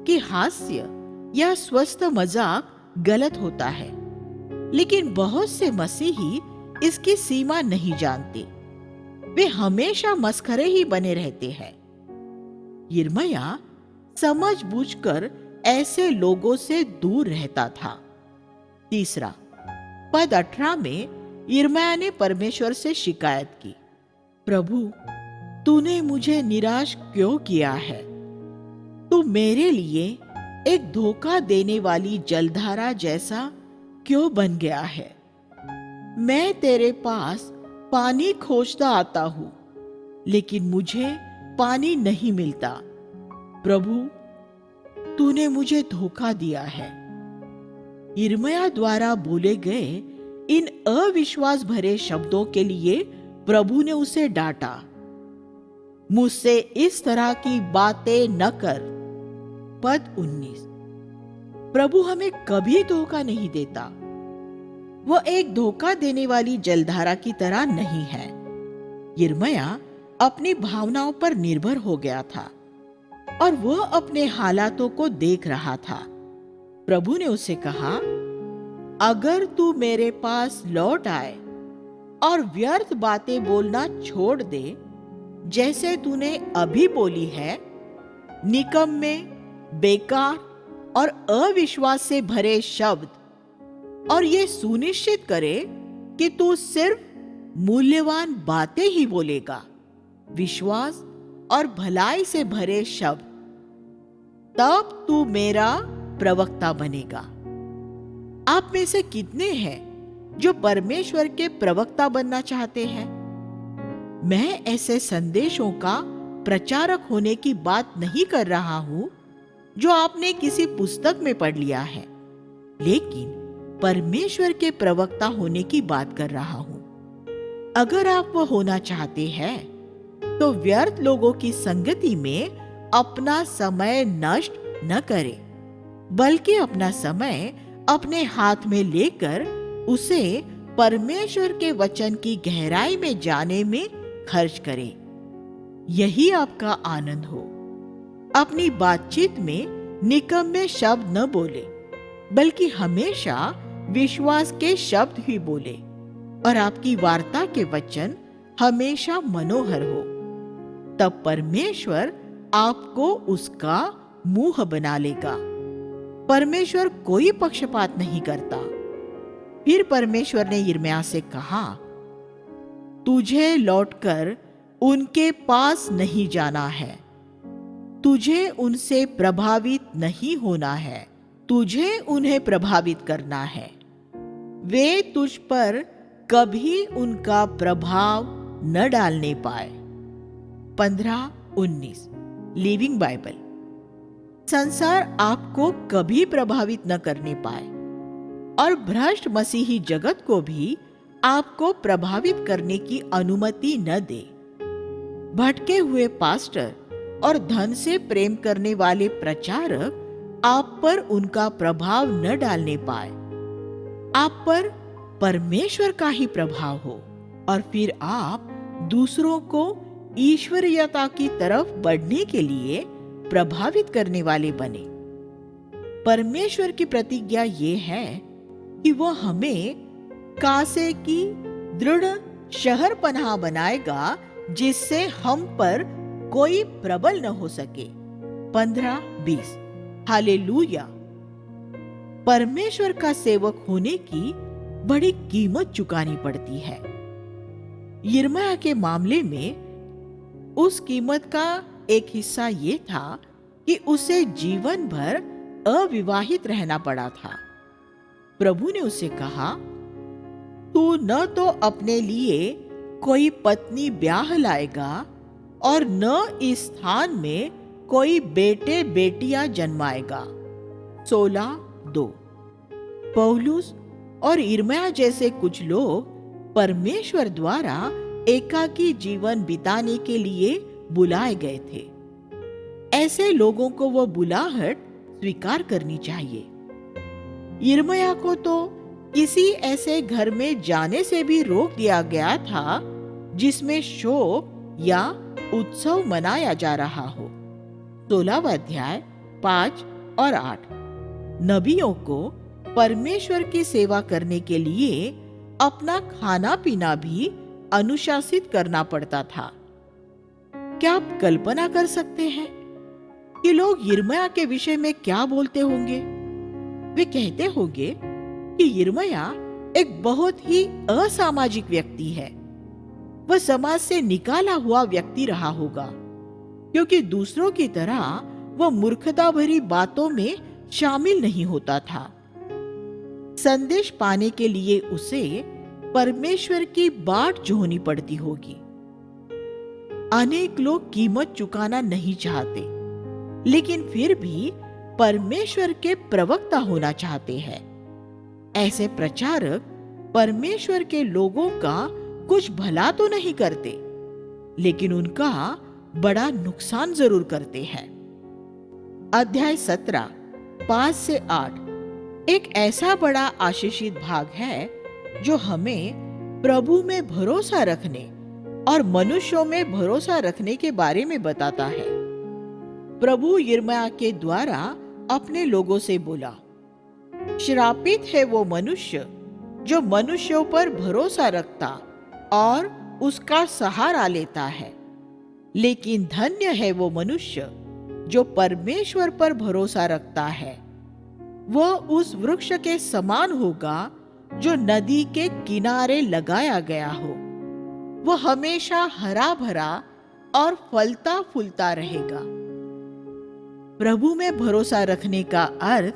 [SPEAKER 1] कि हास्य या स्वस्थ मजाक गलत होता है, लेकिन बहुत से मसीही इसकी सीमा नहीं जानते। वे हमेशा मस्खरे ही बने रहते हैं। यिर्मयाह समझबूझकर ऐसे लोगों से दूर रहता था। तीसरा, पद 18 में यिर्मयाह ने परमेश्वर से शिकायत की, प्रभु, तूने मुझे निराश क्यों किया है? तू मेरे लिए एक धोखा देने वाली जलधारा जैसा क्यों बन गया है? मैं तेरे पास पानी खोजता आता हूं, लेकिन मुझे पानी नहीं मिलता। प्रभु, तूने मुझे धोखा दिया है। यिर्मयाह द्वारा बोले गए इन अविश्वास भरे शब्दों के लिए प्रभु ने उसे डांटा। मुझसे इस तरह की बातें न कर। पद 19। प्रभु हमें कभी धोखा नहीं देता। वह एक धोखा देने वाली जलधारा की तरह नहीं है। यिर्मयाह अपनी भावनाओं पर निर्भर हो गया था और वह अपने हालातों को देख रहा था। प्रभु ने उसे कहा, अगर तू मेरे पास लौट आए और व्यर्थ बातें बोलना छोड़ दे, जैसे तूने अभी बोली है, निकम्मे, बेकार और अविश्वास से भरे शब्द, और ये सुनिश्चित करे कि तू सिर्फ मूल्यवान बातें ही बोलेगा, विश्वास और भलाई से भरे शब्द, तब तू मेरा प्रवक्ता बनेगा। आप में से कितने हैं जो परमेश्वर के प्रवक्ता बनना चाहते हैं? मैं ऐसे संदेशों का प्रचारक होने की बात नहीं कर रहा हूं जो आपने किसी पुस्तक में पढ़ लिया है, लेकिन परमेश्वर के प्रवक्ता होने की बात कर रहा हूं। अगर आप वो होना चाहते हैं, तो व्यर्थ लोगों की संगति में अपना समय नष्ट न करें, बल्कि अपना समय अपने हाथ में लेकर उसे परमेश्वर के वचन की गहराई में जाने में खर्च करें। यही आपका आनंद हो। अपनी बातचीत में निकम्मे शब्द न बोले, बल्कि हमेशा विश्वास के शब्द ही बोले, और आपकी वार्ता के वचन हमेशा मनोहर हो। तब परमेश्वर आपको उसका मुंह बना लेगा। परमेश्वर कोई पक्षपात नहीं करता। फिर परमेश्वर ने यिर्मयाह से कहा, तुझे लौटकर उनके पास नहीं जाना है, तुझे उनसे प्रभावित नहीं होना है, तुझे उन्हें प्रभावित करना है। वे तुझ पर कभी उनका प्रभाव न डालने पाए। 15:19 लिविंग बाइबल। संसार आपको कभी प्रभावित न करने पाए और भ्रष्ट मसीही जगत को भी आपको प्रभावित करने की अनुमति न दे। भटके हुए पास्टर और धन से प्रेम करने वाले प्रचारक आप पर उनका प्रभाव न डालने पाए। आप पर परमेश्वर का ही प्रभाव हो और फिर आप दूसरों को ईश्वरीयता की तरफ बढ़ने के लिए प्रभावित करने वाले बने। परमेश्वर की प्रतिज्ञा ये है कि वह हमें कासे की दृढ़ शहर पनाह बनाएगा, जिससे हम पर कोई प्रबल न हो सके। 15:20 हालेलुया। परमेश्वर का सेवक होने की बड़ी कीमत चुकानी पड़ती है। यिर्मयाह के मामले में उस कीमत का एक हिस्सा ये था कि उसे जीवन भर अविवाहित रहना पड़ा था। प्रभु ने उससे कहा, तू न तो अपने लिए कोई पत्नी ब्याह लाएगा और न इस स्थान में कोई बेटे बेटियां जन्माएगा। 16:2। पौलुस और यिर्मयाह जैसे कुछ लोग परमेश्वर द्वारा एकाकी जीवन बिताने के लिए बुलाए गए थे। ऐसे लोगों को वो बुलाहट स्वीकार करनी चाहिए। यिर्मयाह को तो किसी ऐसे घर में जाने से भी रोक दिया गया था जिसमें शोक या उत्सव मनाया जा रहा हो। 16वां अध्याय 5 और 8। नबियों को परमेश्वर की सेवा करने के लिए अपना खाना पीना भी अनुशासित करना पड़ता था। क्या आप कल्पना कर सकते हैं कि लोग यिर्मयाह के विषय में क्या बोलते होंगे? वे कहते होंगे कि यिर्मयाह एक बहुत ही असामाजिक व्यक्ति है। वह समाज से निकाला हुआ व्यक्ति रहा होगा, क्योंकि दूसरों की तरह वह मूर्खता भरी बातों में शामिल नहीं होता था। संदेश पाने के लिए उसे परमेश्वर की बाट जोहनी पड़ती होगी। अनेक लोग कीमत चुकाना नहीं चाहते, लेकिन फिर भी परमेश्वर के प्रवक्ता होना चाहते हैं। ऐसे प्रचारक परमेश्वर के लोगों का कुछ भला तो नहीं करते, लेकिन उनका बड़ा नुकसान जरूर करते हैं। अध्याय 17 5 से 8 एक ऐसा बड़ा आशीषित भाग है जो हमें प्रभु में भरोसा रखने और मनुष्यों में भरोसा रखने के बारे में बताता है। प्रभु यिर्मयाह के द्वारा अपने लोगों से बोला, श्रापित है वो मनुष्य जो मनुष्यों पर भरोसा रखता और उसका सहारा लेता है, लेकिन धन्य है वो मनुष्य जो परमेश्वर पर भरोसा रखता है। वह उस वृक्ष के समान होगा जो नदी के किनारे लगाया गया हो। वह हमेशा हरा भरा और फलता फूलता रहेगा। प्रभु में भरोसा रखने का अर्थ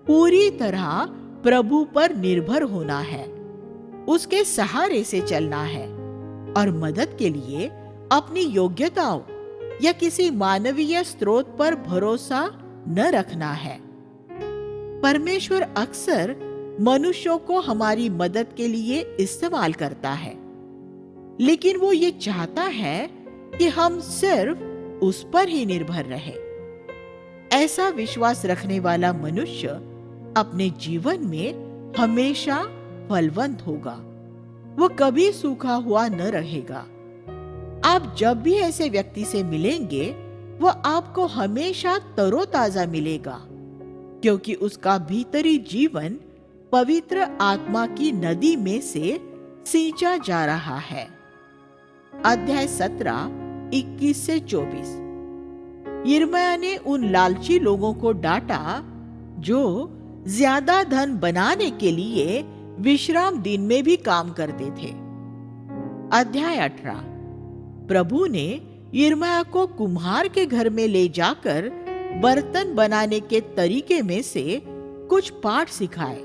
[SPEAKER 1] पूरी तरह प्रभु पर निर्भर होना है, उसके सहारे से चलना है और मदद के लिए अपनी योग्यताओं या किसी मानवीय स्रोत पर भरोसा न रखना है। परमेश्वर अक्सर मनुष्यों को हमारी मदद के लिए इस्तेमाल करता है, लेकिन वो ये चाहता है कि हम सिर्फ उस पर ही निर्भर रहें। ऐसा विश्वास रखने वाला मनुष्य अपने जीवन में हमेशा फलवंत होगा। वो कभी सूखा हुआ न रहेगा। आप जब भी ऐसे व्यक्ति से मिलेंगे, वह आपको हमेशा तरोताजा मिलेगा, क्योंकि उसका भीतरी जीवन पवित्र आत्मा की नदी में से सींचा जा रहा है। अध्याय 17 21 से 24। यिर्मयाह ने उन लालची लोगों को डांटा जो ज्यादा धन बनाने के लिए विश्राम दिन में भी काम करते थे। अध्याय 18। प्रभु ने यिर्मयाह को कुम्हार के घर में ले जाकर बर्तन बनाने के तरीके में से कुछ पाठ सिखाए।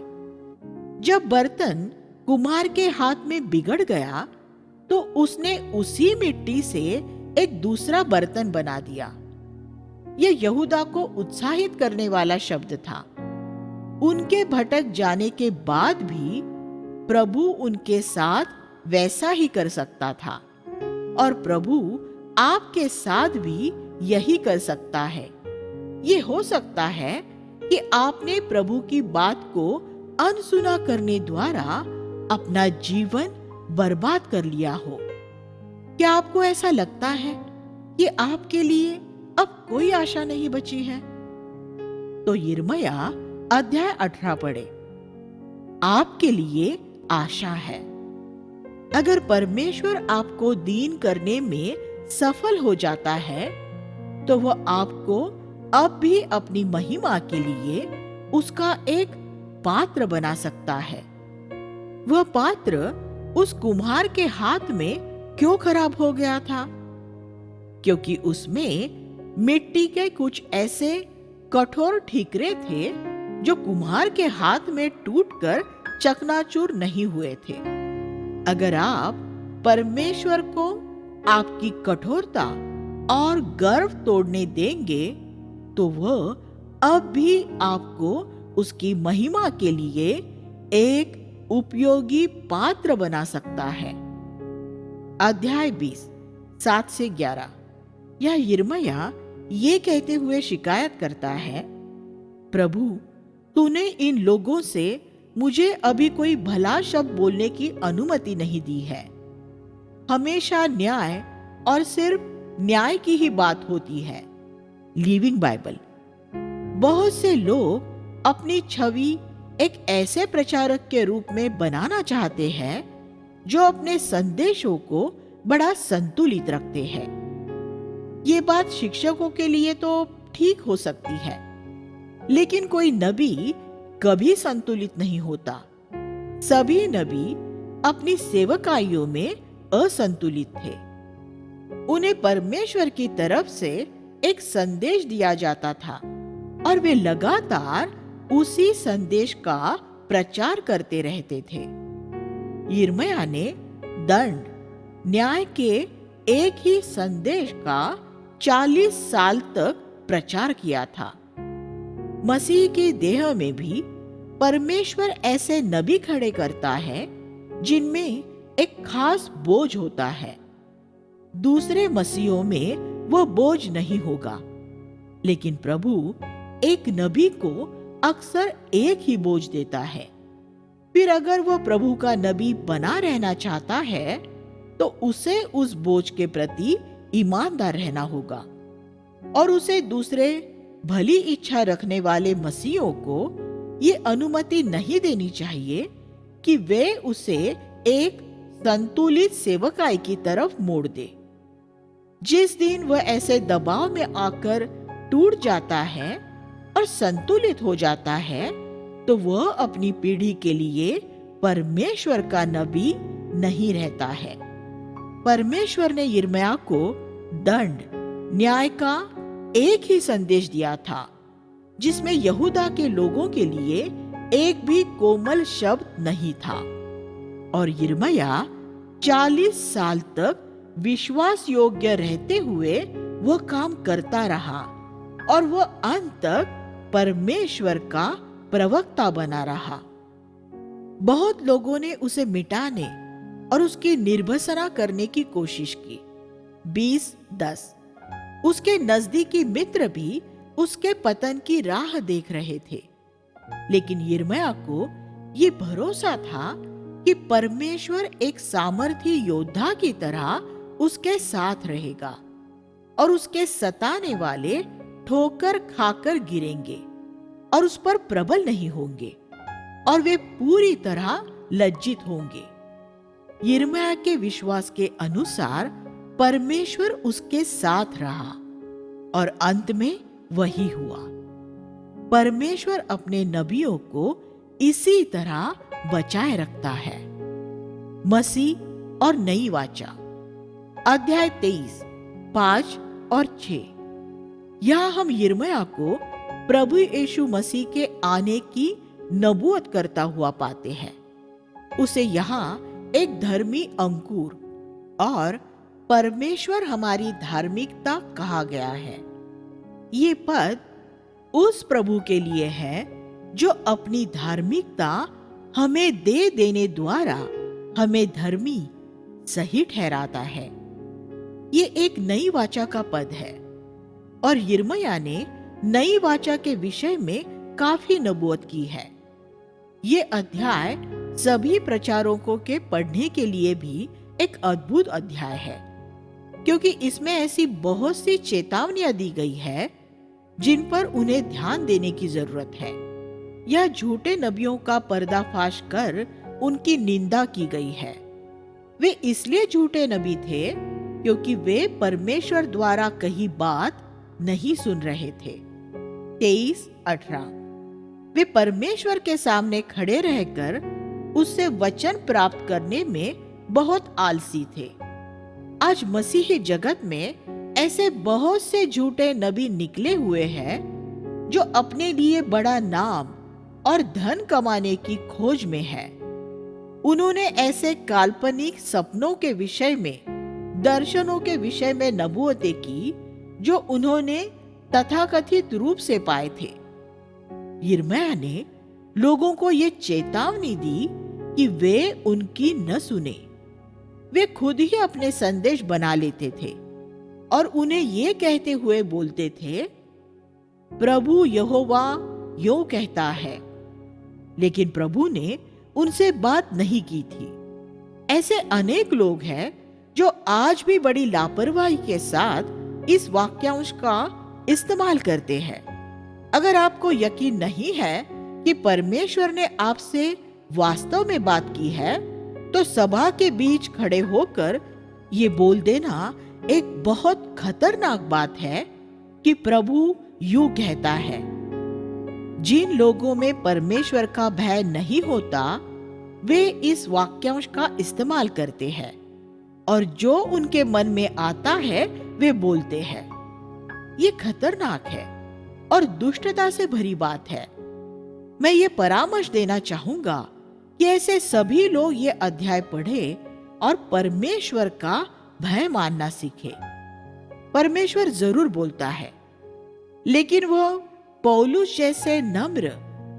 [SPEAKER 1] जब बर्तन कुम्हार के हाथ में बिगड़ गया तो उसने उसी मिट्टी से एक दूसरा बर्तन बना दिया। यह यहूदा को उत्साहित करने वाला शब्द था। उनके भटक जाने के बाद भी प्रभु उनके साथ वैसा ही कर सकता था, और प्रभु आपके साथ भी यही कर सकता है। ये हो सकता है कि आपने प्रभु की बात को अनसुना करने द्वारा अपना जीवन बर्बाद कर लिया हो। क्या आपको ऐसा लगता है कि आपके लिए अब कोई आशा नहीं बची है? तो यिर्मयाह अध्याय 18 पढ़े। आपके लिए आशा है। अगर परमेश्वर आपको दीन करने में सफल हो जाता है तो वह आपको अब भी अपनी महिमा के लिए उसका एक पात्र बना सकता है। वह पात्र उस कुम्हार के हाथ में क्यों खराब हो गया था? क्योंकि उसमें मिट्टी के कुछ ऐसे कठोर ठीकरे थे जो कुम्हार के हाथ में टूटकर चकनाचूर नहीं हुए थे। अगर आप परमेश्वर को आपकी कठोरता और गर्व तोड़ने देंगे, तो वह अब भी आपको उसकी महिमा के लिए एक उपयोगी पात्र बना सकता है। अध्याय 20 7 से 11। यह यिर्मयाह ये कहते हुए शिकायत करता है, प्रभु, तूने इन लोगों से मुझे अभी कोई भला शब्द बोलने की अनुमति नहीं दी है। हमेशा न्याय और सिर्फ न्याय की ही बात होती है। Living Bible. बहुत से लोग अपनी छवि एक ऐसे प्रचारक के रूप में बनाना चाहते हैं जो अपने संदेशों को बड़ा संतुलित रखते हैं। ये बात शिक्षकों के लिए तो ठीक हो सकती है, लेकिन कोई नबी कभी संतुलित नहीं होता। सभी नबी अपनी सेवकाइयों में असंतुलित थे। उन्हें परमेश्वर की तरफ से एक संदेश दिया जाता था और वे लगातार उसी संदेश का प्रचार करते रहते थे। यिर्मयाह ने दंड, न्याय के एक ही संदेश का 40 साल तक प्रचार किया था। मसीह की देह में भी परमेश्वर ऐसे नबी खड़े करता है जिनमें एक खास बोझ होता है। दूसरे मसीहों में वह बोझ नहीं होगा, लेकिन प्रभु एक नबी को अक्सर एक ही बोझ देता है। फिर अगर वह प्रभु का नबी बना रहना चाहता है, तो उसे उस बोझ के प्रति ईमानदार रहना होगा और उसे दूसरे भली इच्छा रखने वाले मसीहों को ये अनुमति नहीं देनी चाहिए कि वे उसे एक संतुलित सेवकाई की तरफ मोड़ दे। जिस दिन वह ऐसे दबाव में आकर टूट जाता है और संतुलित हो जाता है, तो वह अपनी पीढ़ी के लिए परमेश्वर का नबी नहीं रहता है। परमेश्वर ने यिर्मयाह को दंड, न्याय का एक ही संदेश दिया था, जिसमें यहूदा के लोगों के लिए एक भी कोमल शब्द नहीं था। और यिर्मयाह 40 साल तक विश्वास योग्य रहते हुए वह काम करता रहा और वह अंत तक परमेश्वर का प्रवक्ता बना रहा। बहुत लोगों ने उसे मिटाने और उसकी निर्भसना करने की कोशिश की। 20:10। उसके नजदीकी मित्र भी उसके पतन की राह देख रहे थे, लेकिन यिर्मयाह को ये भरोसा था कि परमेश्वर एक सामर्थी योद्धा की तरह उसके साथ रहेगा और उसके सताने वाले ठोकर खाकर गिरेंगे और उस पर प्रबल नहीं होंगे और वे पूरी तरह लज्जित होंगे। यिर्मयाह के विश्वास के अनुसार परमेश्वर उसके साथ रहा और अंत में वही हुआ। परमेश्वर अपने नबियों को इसी तरह बचाए रखता है। मसीह और नई वाचा। अध्याय 23 5 और 6। यहाँ हम यिर्मयाह को प्रभु यीशु मसीह के आने की नबूवत करता हुआ पाते हैं। उसे यहाँ एक धर्मी अंकुर और परमेश्वर हमारी धार्मिकता कहा गया है। ये पद उस प्रभु के लिए है जो अपनी धार्मिकता हमें दे देने द्वारा हमें धर्मी सही ठहराता है। ये एक नई वाचा का पद है और यिर्मयाह ने नई वाचा के विषय में काफी नबूवत की है। ये अध्याय सभी प्रचारकों के पढ़ने के लिए भी एक अद्भुत अध्याय है, क्योंकि इसमें ऐसी बहुत सी चेतावनियां दी गई है जिन पर उन्हें ध्यान देने की जरूरत है। यह झूठे नबियों का पर्दाफाश कर उनकी निंदा की गई है। वे इसलिए झूठे नबी थे क्योंकि वे परमेश्वर द्वारा कही बात नहीं सुन रहे थे। 23:18। वे परमेश्वर के सामने खड़े रहकर उससे वचन प्राप्त करने में बहुत आलसी थे। आज मसीही जगत में ऐसे बहुत से झूठे नबी निकले हुए हैं जो अपने लिए बड़ा नाम और धन कमाने की खोज में है। उन्होंने ऐसे काल्पनिक सपनों के विषय में, दर्शनों के विषय में नबूवतें की जो उन्होंने तथाकथित रूप से पाए थे। यिर्मयाह ने लोगों को ये चेतावनी दी कि वे उनकी न सुने। वे खुद ही अपने संदेश बना लेते थे और उन्हें ये कहते हुए बोलते थे, प्रभु यहोवा यूं कहता है। लेकिन प्रभु ने उनसे बात नहीं की थी। ऐसे अनेक लोग हैं जो आज भी बड़ी लापरवाही के साथ इस वाक्यांश का इस्तेमाल करते हैं। अगर आपको यकीन नहीं है कि परमेश्वर ने आपसे वास्तव में बात की है, तो सभा के बीच खड़े होकर ये बोल देना एक बहुत खतरनाक बात है कि प्रभु यूं कहता है। जिन लोगों में परमेश्वर का भय नहीं होता, वे इस वाक्यांश का इस्तेमाल करते हैं और जो उनके मन में आता है वे बोलते हैं। ये खतरनाक है और दुष्टता से भरी बात है। मैं ये परामर्श देना चाहूंगा कि ऐसे सभी लोग ये अध्याय पढ़े और परमेश्वर का भय मानना सीखे। परमेश्वर जरूर बोलता है, लेकिन वह पौलुस जैसे नम्र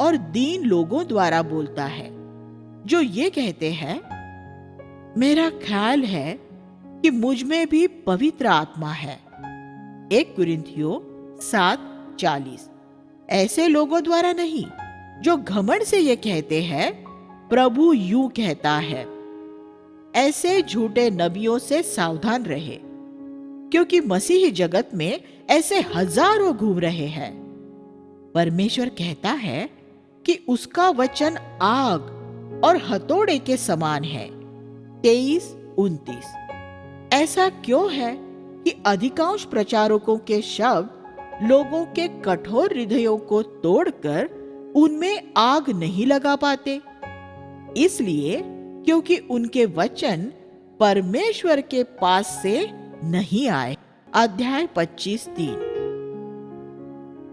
[SPEAKER 1] और दीन लोगों द्वारा बोलता है जो ये कहते हैं, मेरा ख्याल है कि मुझ में भी पवित्र आत्मा है। 1 कुरिन्थियों 7:40। ऐसे लोगों द्वारा नहीं जो घमंड से ये कहते हैं, प्रभु यूं कहता है। ऐसे झूठे नबियों से सावधान रहे, क्योंकि मसीही जगत में ऐसे हजारों घूम रहे हैं। परमेश्वर कहता है कि उसका वचन आग और हथौड़े के समान है। 23-29। ऐसा क्यों है कि अधिकांश प्रचारकों के शब्द लोगों के कठोर हृदयों को तोड़कर उनमें आग नहीं लगा पाते? इसलिए क्योंकि उनके वचन परमेश्वर के पास से नहीं आए। अध्याय 25:3।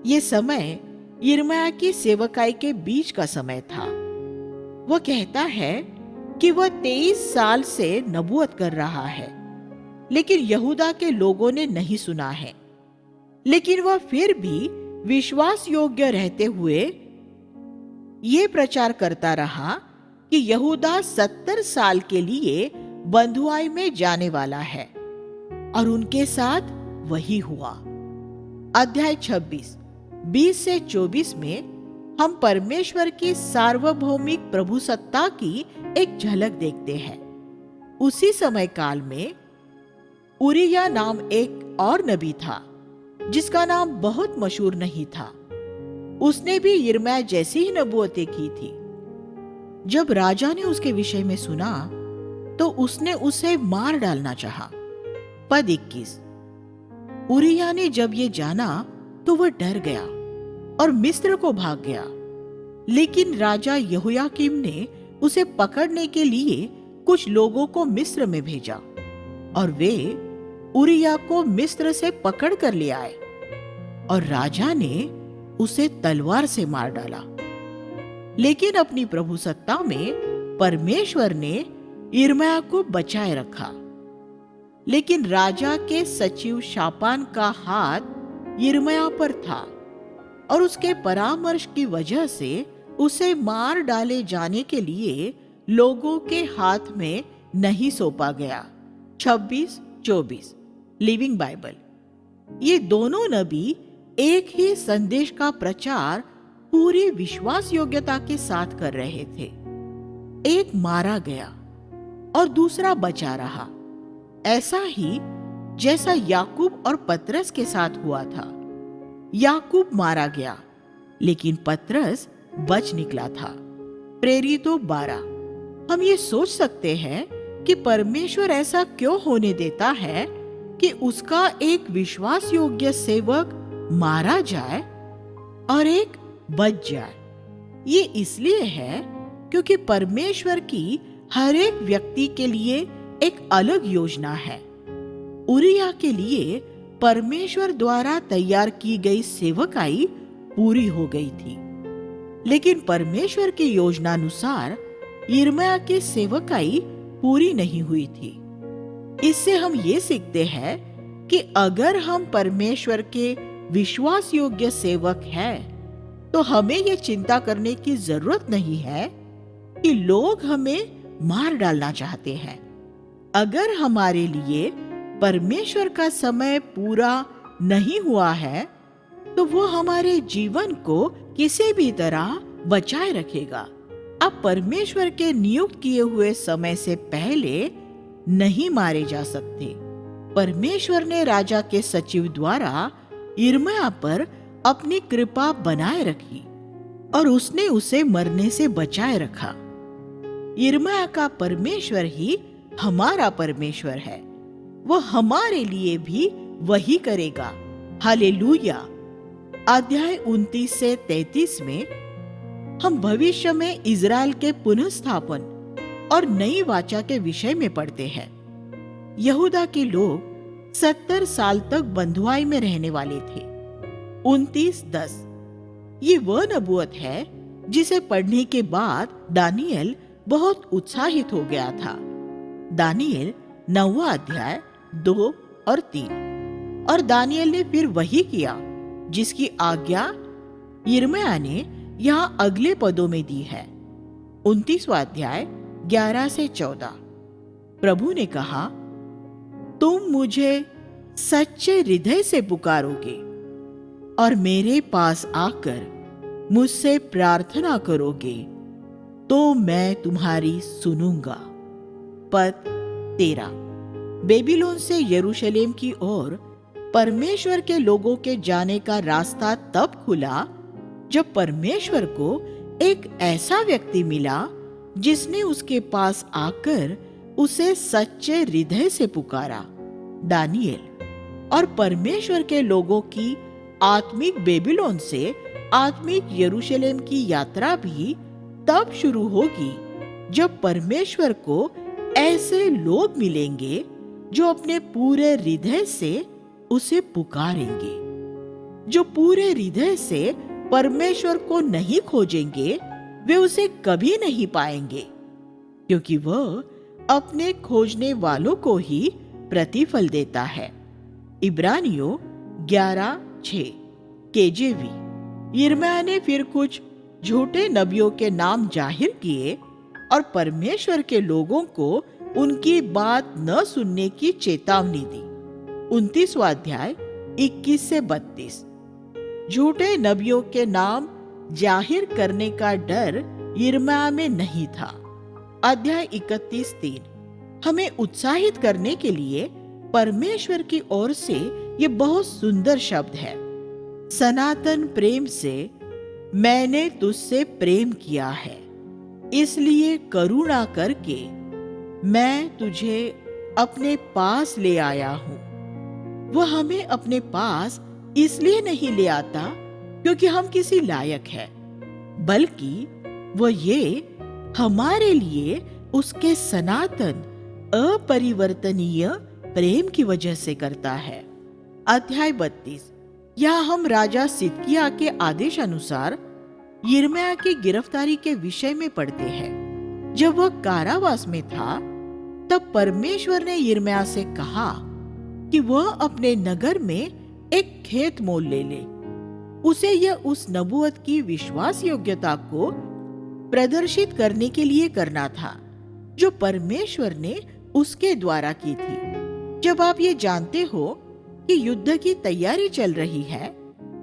[SPEAKER 1] ये समय यिर्मयाह की सेवकाई के बीच का समय था। वह कहता है कि वह 23 साल से नबूवत कर रहा है, लेकिन यहूदा के लोगों ने नहीं सुना है। लेकिन वह फिर भी विश्वास योग्य रहते हुए ये प्रचार करता रहा कि यहूदा 70 साल के लिए बंधुआई में जाने वाला है, और उनके साथ वही हुआ। अध्याय 26:20-24 में हम परमेश्वर की सार्वभौमिक प्रभुसत्ता की एक झलक देखते हैं। उसी समय काल में उरिया नाम एक और नबी था जिसका नाम बहुत मशहूर नहीं था। उसने भी यिर्मयाह जैसी ही नबूवतें की थी। जब राजा ने उसके विषय में सुना तो उसने उसे मार डालना चाहा। पद 21। उरिया ने जब ये जाना तो वह डर गया और मिस्र को भाग गया। लेकिन राजा यहोयाकीम ने उसे पकड़ने के लिए कुछ लोगों को मिस्र में भेजा, और वे उरिया को मिस्र से पकड़ कर ले आए, और राजा ने उसे तलवार से मार डाला। लेकिन अपनी प्रभुसत्ता में परमेश्वर ने यिर्मयाह को बचाए रखा। लेकिन राजा के सचिव शापान का हाथ यिर्मयाह पर था, और उसके परामर्श की वजह से उसे मार डाले जाने के लिए लोगों के हाथ में नहीं सौंपा गया। 26-24 लिविंग बाइबल। ये दोनों नबी एक ही संदेश का प्रचार पूरी विश्वास योग्यता के साथ कर रहे थे। एक मारा गया और दूसरा बचा रहा, ऐसा ही जैसा याकूब और पतरस के साथ हुआ था। याकूब मारा गया, लेकिन पतरस बच निकला था। प्रेरितों 12। हम ये सोच सकते हैं कि परमेश्वर ऐसा क्यों होने देता है कि उसका एक विश्वास योग्य सेवक मारा जाए और एक बच जाए। ये इसलिए है क्योंकि परमेश्वर की हर एक व्यक्ति के लिए एक अलग योजना है। उरिया के लिए परमेश्वर द्वारा तैयार की गई सेवकाई पूरी हो गई थी। लेकिन परमेश्वर की योजनानुसार यिर्मयाह की सेवकाई पूरी नहीं हुई थी। इससे हम ये सीखते हैं कि अगर हम परमेश्वर के विश्वास योग्य सेवक हैं, तो हमें ये चिंता करने की जरूरत नहीं है कि लोग हमें मार डालना चाहते हैं। अगर हमारे लिए परमेश्वर का समय पूरा नहीं हुआ है, तो वो हमारे जीवन को किसी भी तरह बचाए रखेगा। आप परमेश्वर के नियुक्त किए हुए समय से पहले नहीं मारे जा सकते। परमेश्वर ने राजा के सचिव द्वारा यिर्मयाह पर अपनी कृपा बनाए रखी और उसने उसे मरने से बचाए रखा। यिर्मयाह का परमेश्वर ही हमारा परमेश्वर है। वो हमारे लिए भी वही करेगा। हालेलुया। अध्याय 29 से 33 में हम भविष्य में इज़राइल के पुनःस्थापन और नई वाचा के विषय में पढ़ते हैं। यहूदा के लोग 70 साल तक बंधुआई में रहने वाले थे। 29:10 ये वह नबूवत है जिसे पढ़ने के बाद दानियेल बहुत उत्साहित हो गया था। दानियेल 9वां अध्याय 2 और 3। और दानियेल ने फिर वही किया जिसकी आज्ञा यिर्मयाह ने यहाँ अगले पदों में दी है। 29वां अध्याय 11 से 14। प्रभु ने कहा, तुम मुझे सच्चे हृदय से पुकारोगे और मेरे पास आकर मुझसे प्रार्थना करोगे, तो मैं तुम्हारी सुनूंगा। पद 13। बेबीलोन से यरूशलेम की ओर परमेश्वर के लोगों के जाने का रास्ता तब खुला जब परमेश्वर को एक ऐसा व्यक्ति मिला जिसने उसके पास आकर उसे सच्चे हृदय से पुकारा। दानियेल। और परमेश्वर के लोगों की आत्मिक बेबीलोन से आत्मिक यरूशलेम की यात्रा भी तब शुरू होगी जब परमेश्वर को ऐसे लोग मिलेंगे जो अपने पूरे हृदय से उसे पुकारेंगे। जो पूरे हृदय से परमेश्वर को नहीं खोजेंगे, वे उसे कभी नहीं पाएंगे, क्योंकि वह अपने खोजने वालों को ही प्रतिफल देता है। इब्रानियों 11:6 केजेवी। यिर्मयाह ने फिर कुछ झूठे नबियों के नाम जाहिर किए और परमेश्वर के लोगों को उनकी बात न सुनने की चेतावनी दी। 29वां अध्याय 21 से 32। झूठे नबियों के नाम जाहिर करने का डर यिर्मयाह में नहीं था। अध्याय 31:3 हमें उत्साहित करने के लिए परमेश्वर की ओर से ये बहुत सुंदर शब्द है। सनातन प्रेम से मैंने तुझसे प्रेम किया है, इसलिए करुणा करके मैं तुझे अपने पास ले आया हूँ। वह हमें अपने पास इसलिए नहीं ले आता क्योंकि हम किसी लायक हैं, बल्कि वह ये हमारे लिए उसके सनातन अपरिवर्तनीय प्रेम की वजह से करता है। अध्याय 32। यहाँ हम राजा सिदकिय्याह के आदेश अनुसार यिर्मयाह की गिरफ्तारी के विषय में पढ़ते हैं। जब वह कारावास में था, तब परमेश्वर ने यिर्मयाह से कहा कि वह अपने नगर में एक खेत मोल ले ले। उसे यह उस नबूवत की विश्वास योग्यता को प्रदर्शित करने के लिए करना था जो परमेश्वर ने उसके द्वारा की थी। जब आप ये जानते हो कि युद्ध की तैयारी चल रही है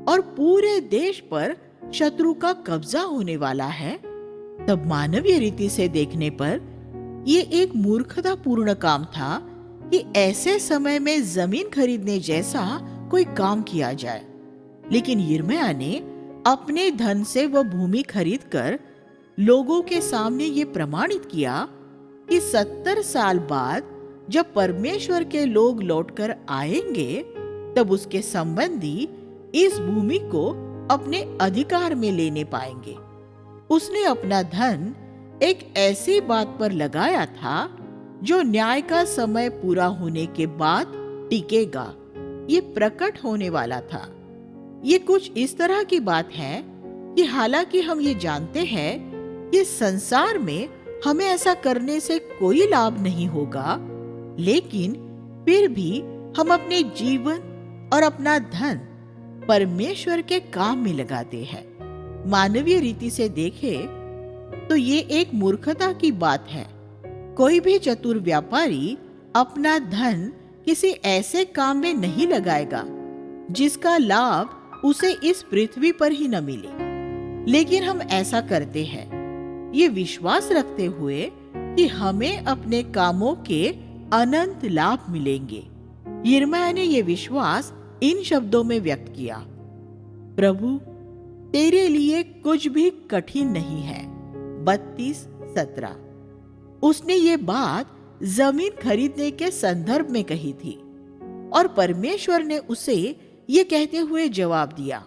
[SPEAKER 1] और पूरे देश पर शत्रु का कब्जा होने वाला है, तब मानवीय रीति से देखने पर ये एक मूर्खतापूर्ण काम था कि ऐसे समय में जमीन खरीदने जैसा कोई काम किया जाए। लेकिन यिर्मयाह ने अपने धन से वह भूमि खरीदकर लोगों के सामने ये प्रमाणित किया कि 70 साल बाद जब परमेश्वर के लोग लौटकर आएंगे, तब उसके संबंधी इस भूमि को अपने अधिकार में लेने पाएंगे। उसने अपना धन एक ऐसी बात पर लगाया था जो न्याय का समय पूरा होने के बाद टिकेगा। ये प्रकट होने वाला था। ये कुछ इस तरह की बात है कि हालांकि हम ये जानते हैं कि संसार में हमें ऐसा करने से कोई लाभ नहीं होगा, लेकिन फिर भी हम अपने जीवन और अपना धन परमेश्वर के काम में लगाते हैं। मानवीय रीति से देखें तो ये एक मूर्खता की बात है। कोई भी चतुर व्यापारी अपना धन किसी ऐसे काम में नहीं लगाएगा जिसका लाभ उसे इस पृथ्वी पर ही न मिले, लेकिन हम ऐसा करते हैं ये विश्वास रखते हुए कि हमें अपने कामों के अनंत लाभ मिलेंगे। यिर्मयाह ने ये विश्वास इन शब्दों में व्यक्त किया, प्रभु तेरे लिए कुछ भी कठिन नहीं है। 32:17। उसने ये बात जमीन खरीदने के संदर्भ में कही थी और परमेश्वर ने उसे ये कहते हुए जवाब दिया,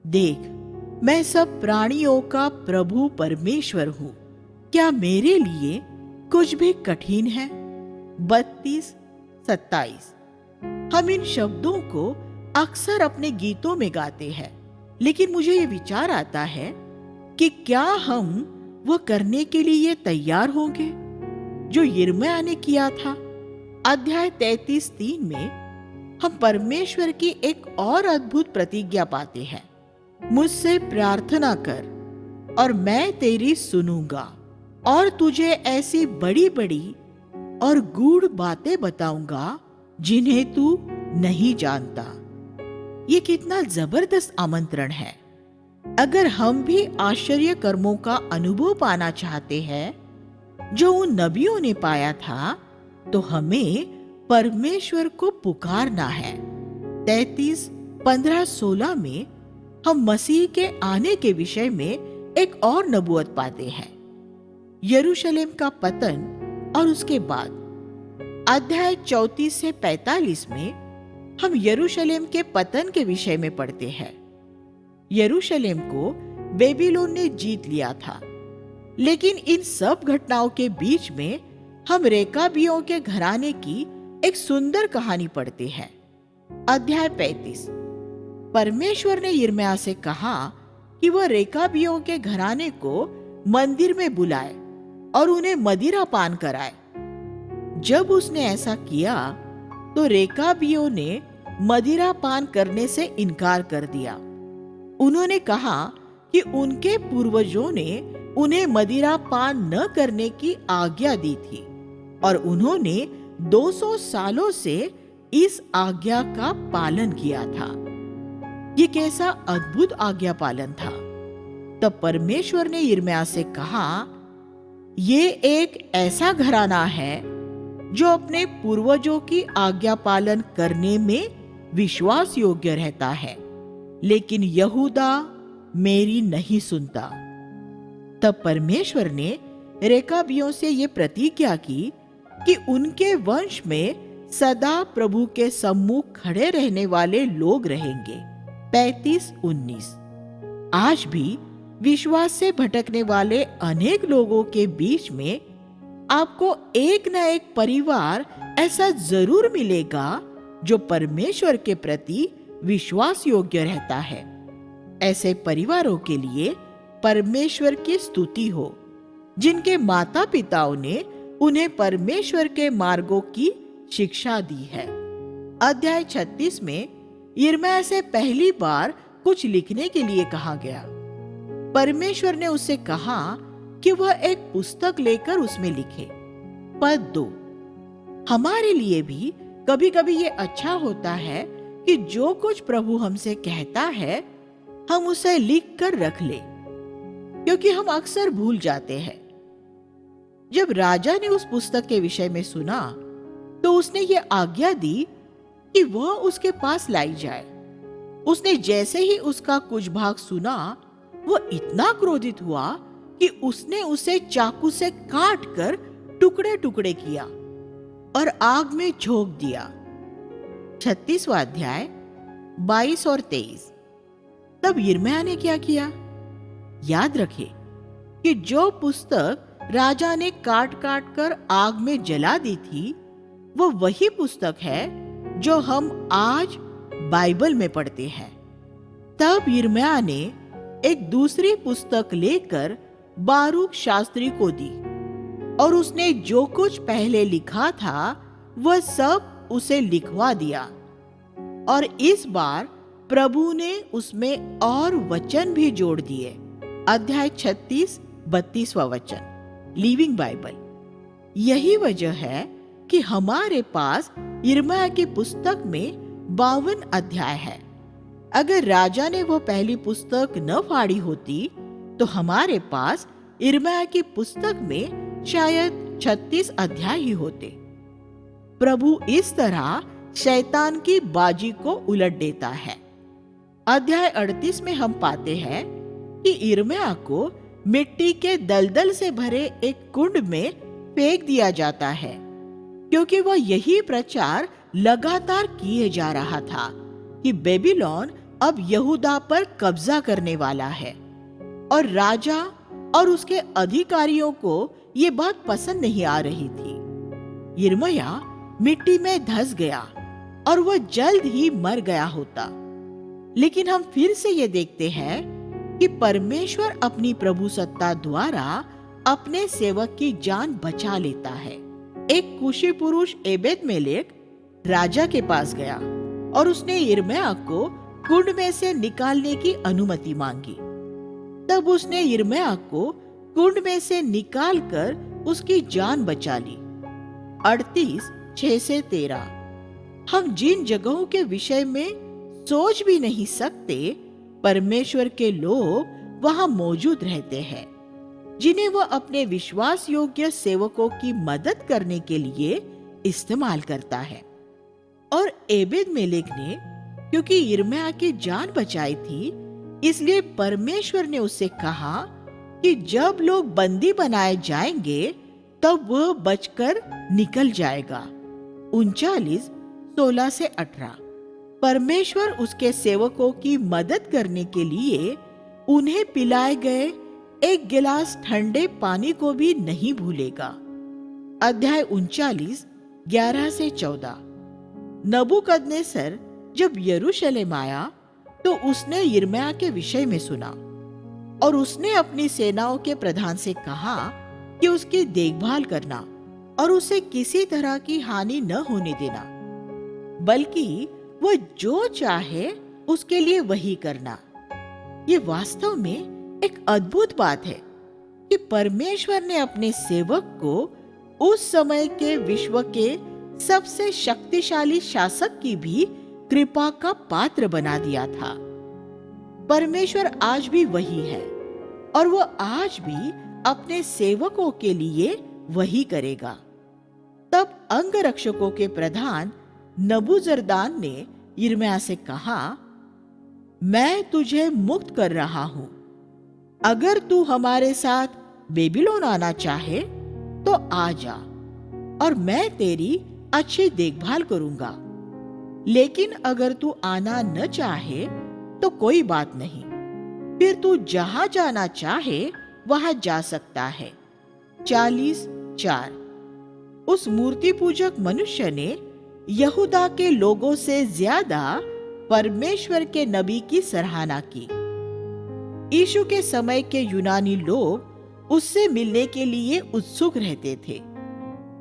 [SPEAKER 1] देख मैं सब प्राणियों का प्रभु परमेश्वर हूं, क्या मेरे लिए कुछ भी कठिन है। 32:27। हम इन शब्दों को अक्सर अपने गीतों में गाते हैं, लेकिन मुझे ये विचार आता है कि क्या हम वह करने के लिए तैयार होंगे जो यिर्मयाह ने किया था। अध्याय 33:3 में हम परमेश्वर की एक और अद्भुत प्रतिज्ञा पाते हैं, मुझसे प्रार्थना कर और मैं तेरी सुनूंगा और तुझे ऐसी बड़ी बड़ी और गूढ़ बातें बताऊंगा जिन्हें तू नहीं जानता। ये कितना जबरदस्त आमंत्रण है। अगर हम भी आश्चर्य कर्मों का अनुभव पाना चाहते हैं जो उन नबियों ने पाया था, तो हमें परमेश्वर को पुकारना है। 33:15-16 में हम मसीह के आने के विषय में एक और नबूवत पाते हैं, यरूशलेम का पतन और उसके बाद। अध्याय 34 से 45 में हम यरूशलेम के पतन के विषय में पढ़ते हैं। यरूशलेम को बेबीलोन ने जीत लिया था, लेकिन इन सब घटनाओं के बीच में हम रेकाबियों के घराने की एक सुंदर कहानी पढ़ते हैं। अध्याय 35। परमेश्वर ने यिर्मयाह से कहा कि वह रेकाबियों के घराने को मंदिर में बुलाए और उन्हें मदिरा पान कराए। जब उसने ऐसा किया तो रेकाबियों ने मदिरा पान करने से इनकार कर दिया। उन्होंने कहा कि उनके पूर्वजों ने उन्हें मदिरा पान न करने की आज्ञा दी थी और उन्होंने 200 सालों से इस आज्ञा का पालन किया था। ये कैसा अद्भुत आज्ञा पालन था। तब परमेश्वर ने यिर्मयाह से कहा, ये एक ऐसा घराना है जो अपने पूर्वजों की आज्ञा पालन करने में विश्वास योग्य रहता है, लेकिन यहूदा मेरी नहीं सुनता। तब परमेश्वर ने रेकाबियों से ये प्रतिज्ञा की कि उनके वंश में सदा प्रभु के सम्मुख खड़े रहने वाले लोग रहेंगे। 35:19। आज भी विश्वास से भटकने वाले अनेक लोगों के बीच में आपको एक न एक परिवार ऐसा जरूर मिलेगा जो परमेश्वर के प्रति विश्वास योग्य रहता है। ऐसे परिवारों के लिए परमेश्वर की स्तुति हो, जिनके माता पिताओं ने उन्हें परमेश्वर के मार्गों की शिक्षा दी है। अध्याय 36 में यिर्मयाह से पहली बार कुछ लिखने के लिए कहा गया। परमेश्वर ने उससे कहा कि वह एक पुस्तक लेकर उसमें लिखे। पद 2। हमारे लिए भी कभी कभी ये अच्छा होता है कि जो कुछ प्रभु हमसे कहता है हम उसे लिख कर रख ले, क्योंकि हम अक्सर भूल जाते हैं। जब राजा ने उस पुस्तक के विषय में सुना तो उसने ये आज्ञा दी कि वह उसके पास लाई जाए। उसने जैसे ही उसका कुछ भाग सुना, वह इतना क्रोधित हुआ कि उसने उसे चाकू से काट कर टुकड़े टुकड़े किया और आग में झोंक दिया। 36वां अध्याय 22 और 23। तब यिर्मयाह ने क्या किया? याद रखे कि जो पुस्तक राजा ने काट काट कर आग में जला दी थी, वो वही पुस्तक है जो हम आज बाइबल में पढ़ते हैं। तब यिर्मयाह ने एक दूसरी पुस्तक लेकर बारूक शास्त्री को दी और उसने जो कुछ पहले लिखा था वह सब उसे लिखवा दिया। और इस बार प्रभु ने उसमें और वचन भी जोड़ दिए। अध्याय 36-32 वचन, लिविंग बाइबल। यही वजह है कि हमारे पास यिर्मयाह की पुस्तक में 52 अध्याय है। अगर राजा ने वो पहली पुस्तक न फाड़ी होती तो हमारे पास यिर्मयाह की पुस्तक में शायद 36 अध्याय ही होते। प्रभु इस तरह शैतान की बाजी को उलट देता है। अध्याय 38 में हम पाते हैं कि यिर्मयाह को मिट्टी के दलदल से भरे एक कुंड में फेंक दिया जाता है, क्योंकि वह यही प्रचार लगातार किए जा रहा था कि बेबीलोन अब यहूदा पर कब्जा करने वाला है। और राजा और उसके अधिकारियों को ये बात पसंद नहीं आ रही थी। यिर्मयाह मिट्टी में धंस गया और वह जल्द ही मर गया होता। लेकिन हम फिर से ये देखते हैं कि परमेश्वर अपनी प्रभु सत्ता द्वारा अपने सेवक की जान बचा लेता है। एक कुशी पुरुष एबेद-मेलेक राजा के पास गया और उसने यिर्मयाह को कुंड में से निकालने की अनुमति मांगी। तब उसने यिर्मयाह को कुंड में से निकालकर उसकी जान बचा ली। 38:6-13। हम जिन जगहों के विषय में सोच भी नहीं सकते, परमेश्वर के लोग वहां मौजूद रहते हैं, जिन्हें वह अपने विश्वास योग्य सेवकों की मदद करने के लिए इस्तेमाल करता है। और एबेद-मेलेक ने क्योंकि यिर्मयाह की जान बचाई थी, इसलिए परमेश्वर ने उससे कहा कि जब लोग बंदी बनाए जाएंगे तब वह बचकर निकल जाएगा। 39:16-18। परमेश्वर उसके सेवकों की मदद करने के लिए उन्हें पिलाए गए एक गिलास ठंडे पानी को भी नहीं भूलेगा। अध्याय 39:11-14। नबूकदनेस्सर जब यरूशलेम आया तो उसने यिर्मयाह के विषय में सुना और उसने अपनी सेनाओं के प्रधान से कहा कि उसकी देखभाल करना और उसे किसी तरह की हानि न होने देना, बल्कि वह जो चाहे उसके लिए वही करना। ये वास्तव में एक अद्भुत बात है कि परमेश्वर ने अपने सेवक को उस समय के विश्व के सबसे शक्तिशाली शासक की भी कृपा का पात्र बना दिया था। परमेश्वर आज भी वही है और वह आज भी अपने सेवकों के लिए वही करेगा। तब अंगरक्षकों के प्रधान नबूजरदान ने यिर्मयाह से कहा, मैं तुझे मुक्त कर रहा हूं। अगर तू हमारे साथ बेबीलोन आना चाहे तो आ जा और मैं तेरी अच्छी देखभाल करूंगा। लेकिन अगर तू आना न चाहे तो कोई बात नहीं, फिर तू जहां जाना चाहे वहां जा सकता है। 40:4। उस मूर्ति पूजक मनुष्य ने यहूदा के लोगों से ज्यादा परमेश्वर के नबी की सराहना की। यीशु के समय के यूनानी लोग उससे मिलने के लिए उत्सुक रहते थे,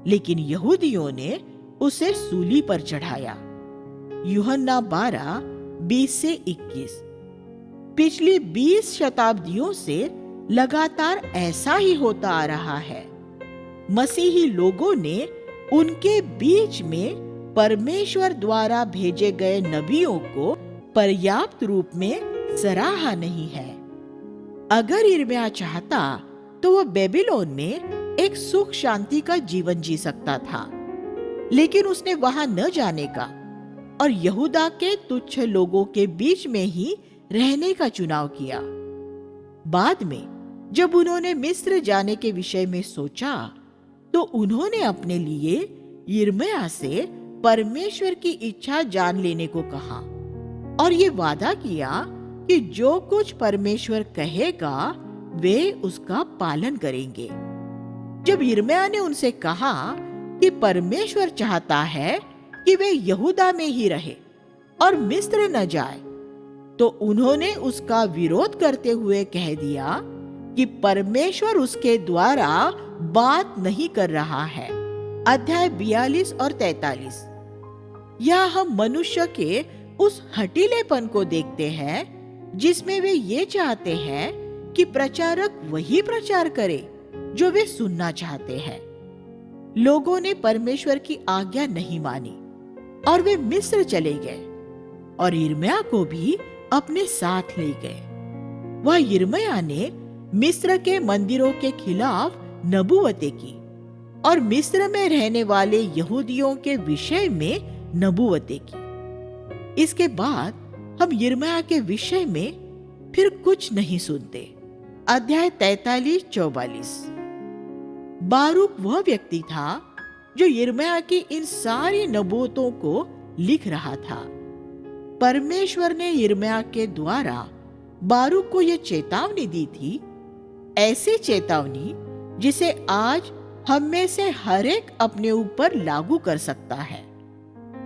[SPEAKER 1] लेकिन यहूदियों ने उसे सूली पर चढ़ाया। यूहन्ना 12:20-21। पिछली 20 शताब्दियों से लगातार ऐसा ही होता आ रहा है। मसीही लोगों ने उनके बीच में परमेश्वर द्वारा भेजे गए नबियों को पर्याप्त रूप में सराहा नहीं है। अगर यिर्मयाह चाहता तो वह बेबीलोन में एक सुख शांति का जीवन जी सकता था, लेकिन उसने वहां न जाने का और यहूदा के तुच्छ लोगों के बीच में ही रहने का चुनाव किया। बाद में जब उन्होंने मिस्र जाने के विषय में सोचा तो उन्होंने अपने लिए यिर्मयाह से परमेश्वर की इच्छा जान लेने को कहा और ये वादा किया कि जो कुछ परमेश्वर कहेगा वे उसका पालन करेंगे। जब यिर्मयाह ने उनसे कहा कि परमेश्वर चाहता है कि वे यहूदा में ही रहे और मिस्र न जाए, तो उन्होंने उसका विरोध करते हुए कह दिया कि परमेश्वर उसके द्वारा बात नहीं कर रहा है। अध्याय 42 और 43। यह हम मनुष्य के उस हठीलेपन को देखते हैं जिसमें वे ये चाहते हैं कि प्रचारक वही प्रचार करे जो वे सुनना चाहते हैं। लोगों ने परमेश्वर की आज्ञा नहीं मानी और वे मिस्र चले गए और यिर्मयाह को भी अपने साथ ले गए। वह यिर्मयाह ने मिस्र के मंदिरों के खिलाफ नबूवतें की और मिस्र में रहने वाले यहूदियों के विषय में नबूवतें की। इसके बाद हम यिर्मयाह के विषय में फिर कुछ नहीं सुनते। अध्याय 43-44। बारूक वह व्यक्ति था जो यिर्मयाह की इन सारी नबूवतों को लिख रहा था। परमेश्वर ने यिर्मयाह के द्वारा बारूक को यह चेतावनी दी थी, ऐसी चेतावनी जिसे आज हम में से हर एक अपने ऊपर लागू कर सकता है।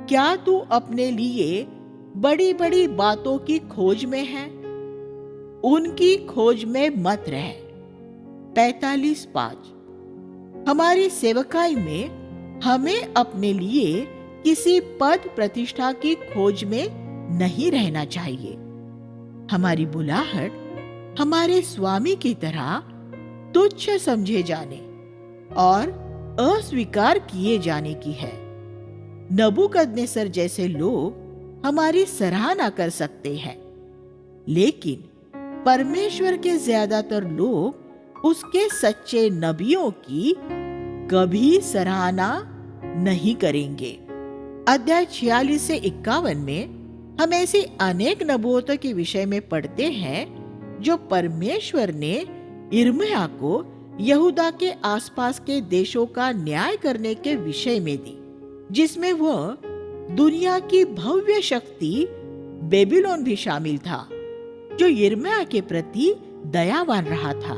[SPEAKER 1] क्या तू अपने लिए बड़ी बड़ी बातों की खोज में है? उनकी खोज में मत रह। 45:5। हमारी सेवकाई में हमें अपने लिए किसी पद प्रतिष्ठा की खोज में नहीं रहना चाहिए। हमारी बुलाहट हमारे स्वामी की तरह तुच्छ समझे जाने और अस्वीकार किए जाने की है। नबूकदनेस्सर जैसे लोग हमारी सराहना कर सकते हैं, लेकिन परमेश्वर के ज्यादातर लोग उसके सच्चे नबियों की कभी सराहना नहीं करेंगे। अध्याय 46 से 51 में हम ऐसी अनेक नबूवतों के विषय में पढ़ते हैं जो परमेश्वर ने यिर्मयाह को यहूदा के आसपास के देशों का न्याय करने के विषय में दी, जिसमें वह दुनिया की भव्य शक्ति बेबीलोन भी शामिल था, जो यिर्मयाह के प्रति दयावान रहा था।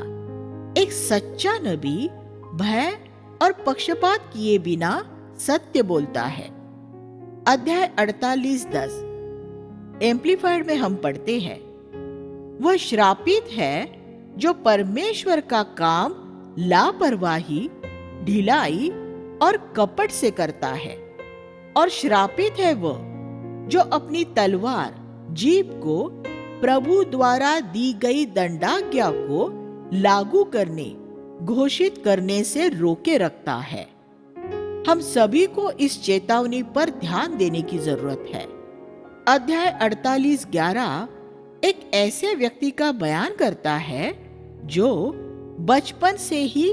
[SPEAKER 1] एक सच्चा नबी भय और पक्षपात किए बिना सत्य बोलता है। अध्याय 48:10 एम्प्लीफाइड में हम पढ़ते हैं, वह श्रापित है जो परमेश्वर का काम लापरवाही, ढिलाई और कपट से करता है, और श्रापित है वह जो अपनी तलवार जीभ को प्रभु द्वारा दी गई दंडाज्ञा को लागू करने, घोषित करने से रोके रखता है। हम सभी को इस चेतावनी पर ध्यान देने की जरूरत है। अध्याय 48:11 एक ऐसे व्यक्ति का बयान करता है जो बचपन से ही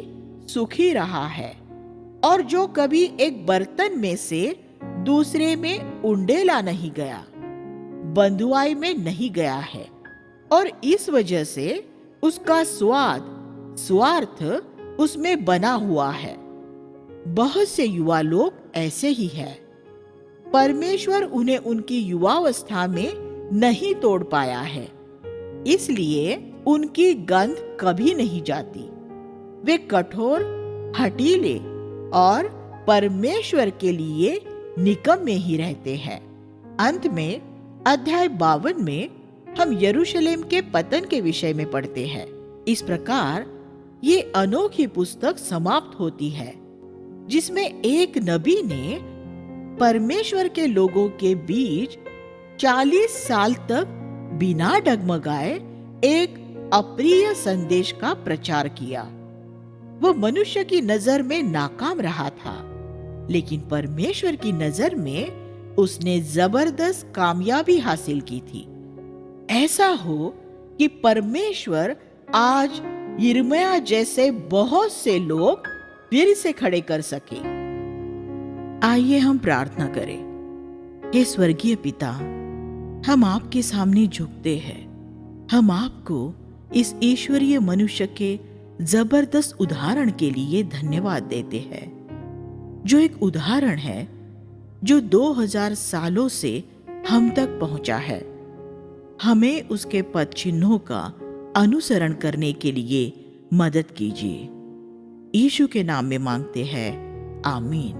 [SPEAKER 1] सुखी रहा है और जो कभी एक बर्तन में से दूसरे में उंडेला नहीं गया, बंधुआई में नहीं गया है, और इस वजह से उसका स्वार्थ उसमें बना हुआ है। बहुत से युवा लोग ऐसे ही हैं। परमेश्वर उन्हें उनकी युवावस्था में नहीं तोड़ पाया है, इसलिए उनकी गंध कभी नहीं जाती। वे कठोर, हठीले और परमेश्वर के लिए निकम्मे ही रहते हैं। अंत में अध्याय 52 में हम यरूशलेम के पतन के विषय में पढ़ते हैं। इस प्रकार ये अनोखी पुस्तक समाप्त होती है, जिसमें एक नबी ने परमेश्वर के लोगों के बीच 40 साल तक बिना डगमगाए एक अप्रिय संदेश का प्रचार किया। वह मनुष्य की नजर में नाकाम रहा था, लेकिन परमेश्वर की नजर में उसने जबरदस्त कामयाबी हासिल की थी। ऐसा हो कि परमेश्वर आज यिर्मयाह जैसे बहुत से लोग फिर से खड़े कर सके। आइए हम प्रार्थना करें। हे स्वर्गीय पिता, हम आपके सामने झुकते हैं। हम आपको इस ईश्वरीय मनुष्य के जबरदस्त उदाहरण के लिए धन्यवाद देते हैं, जो एक उदाहरण है जो 2000 सालों से हम तक पहुंचा है। हमें उसके पद चिन्हों का अनुसरण करने के लिए मदद कीजिए। यीशु के नाम में मांगते हैं, आमीन।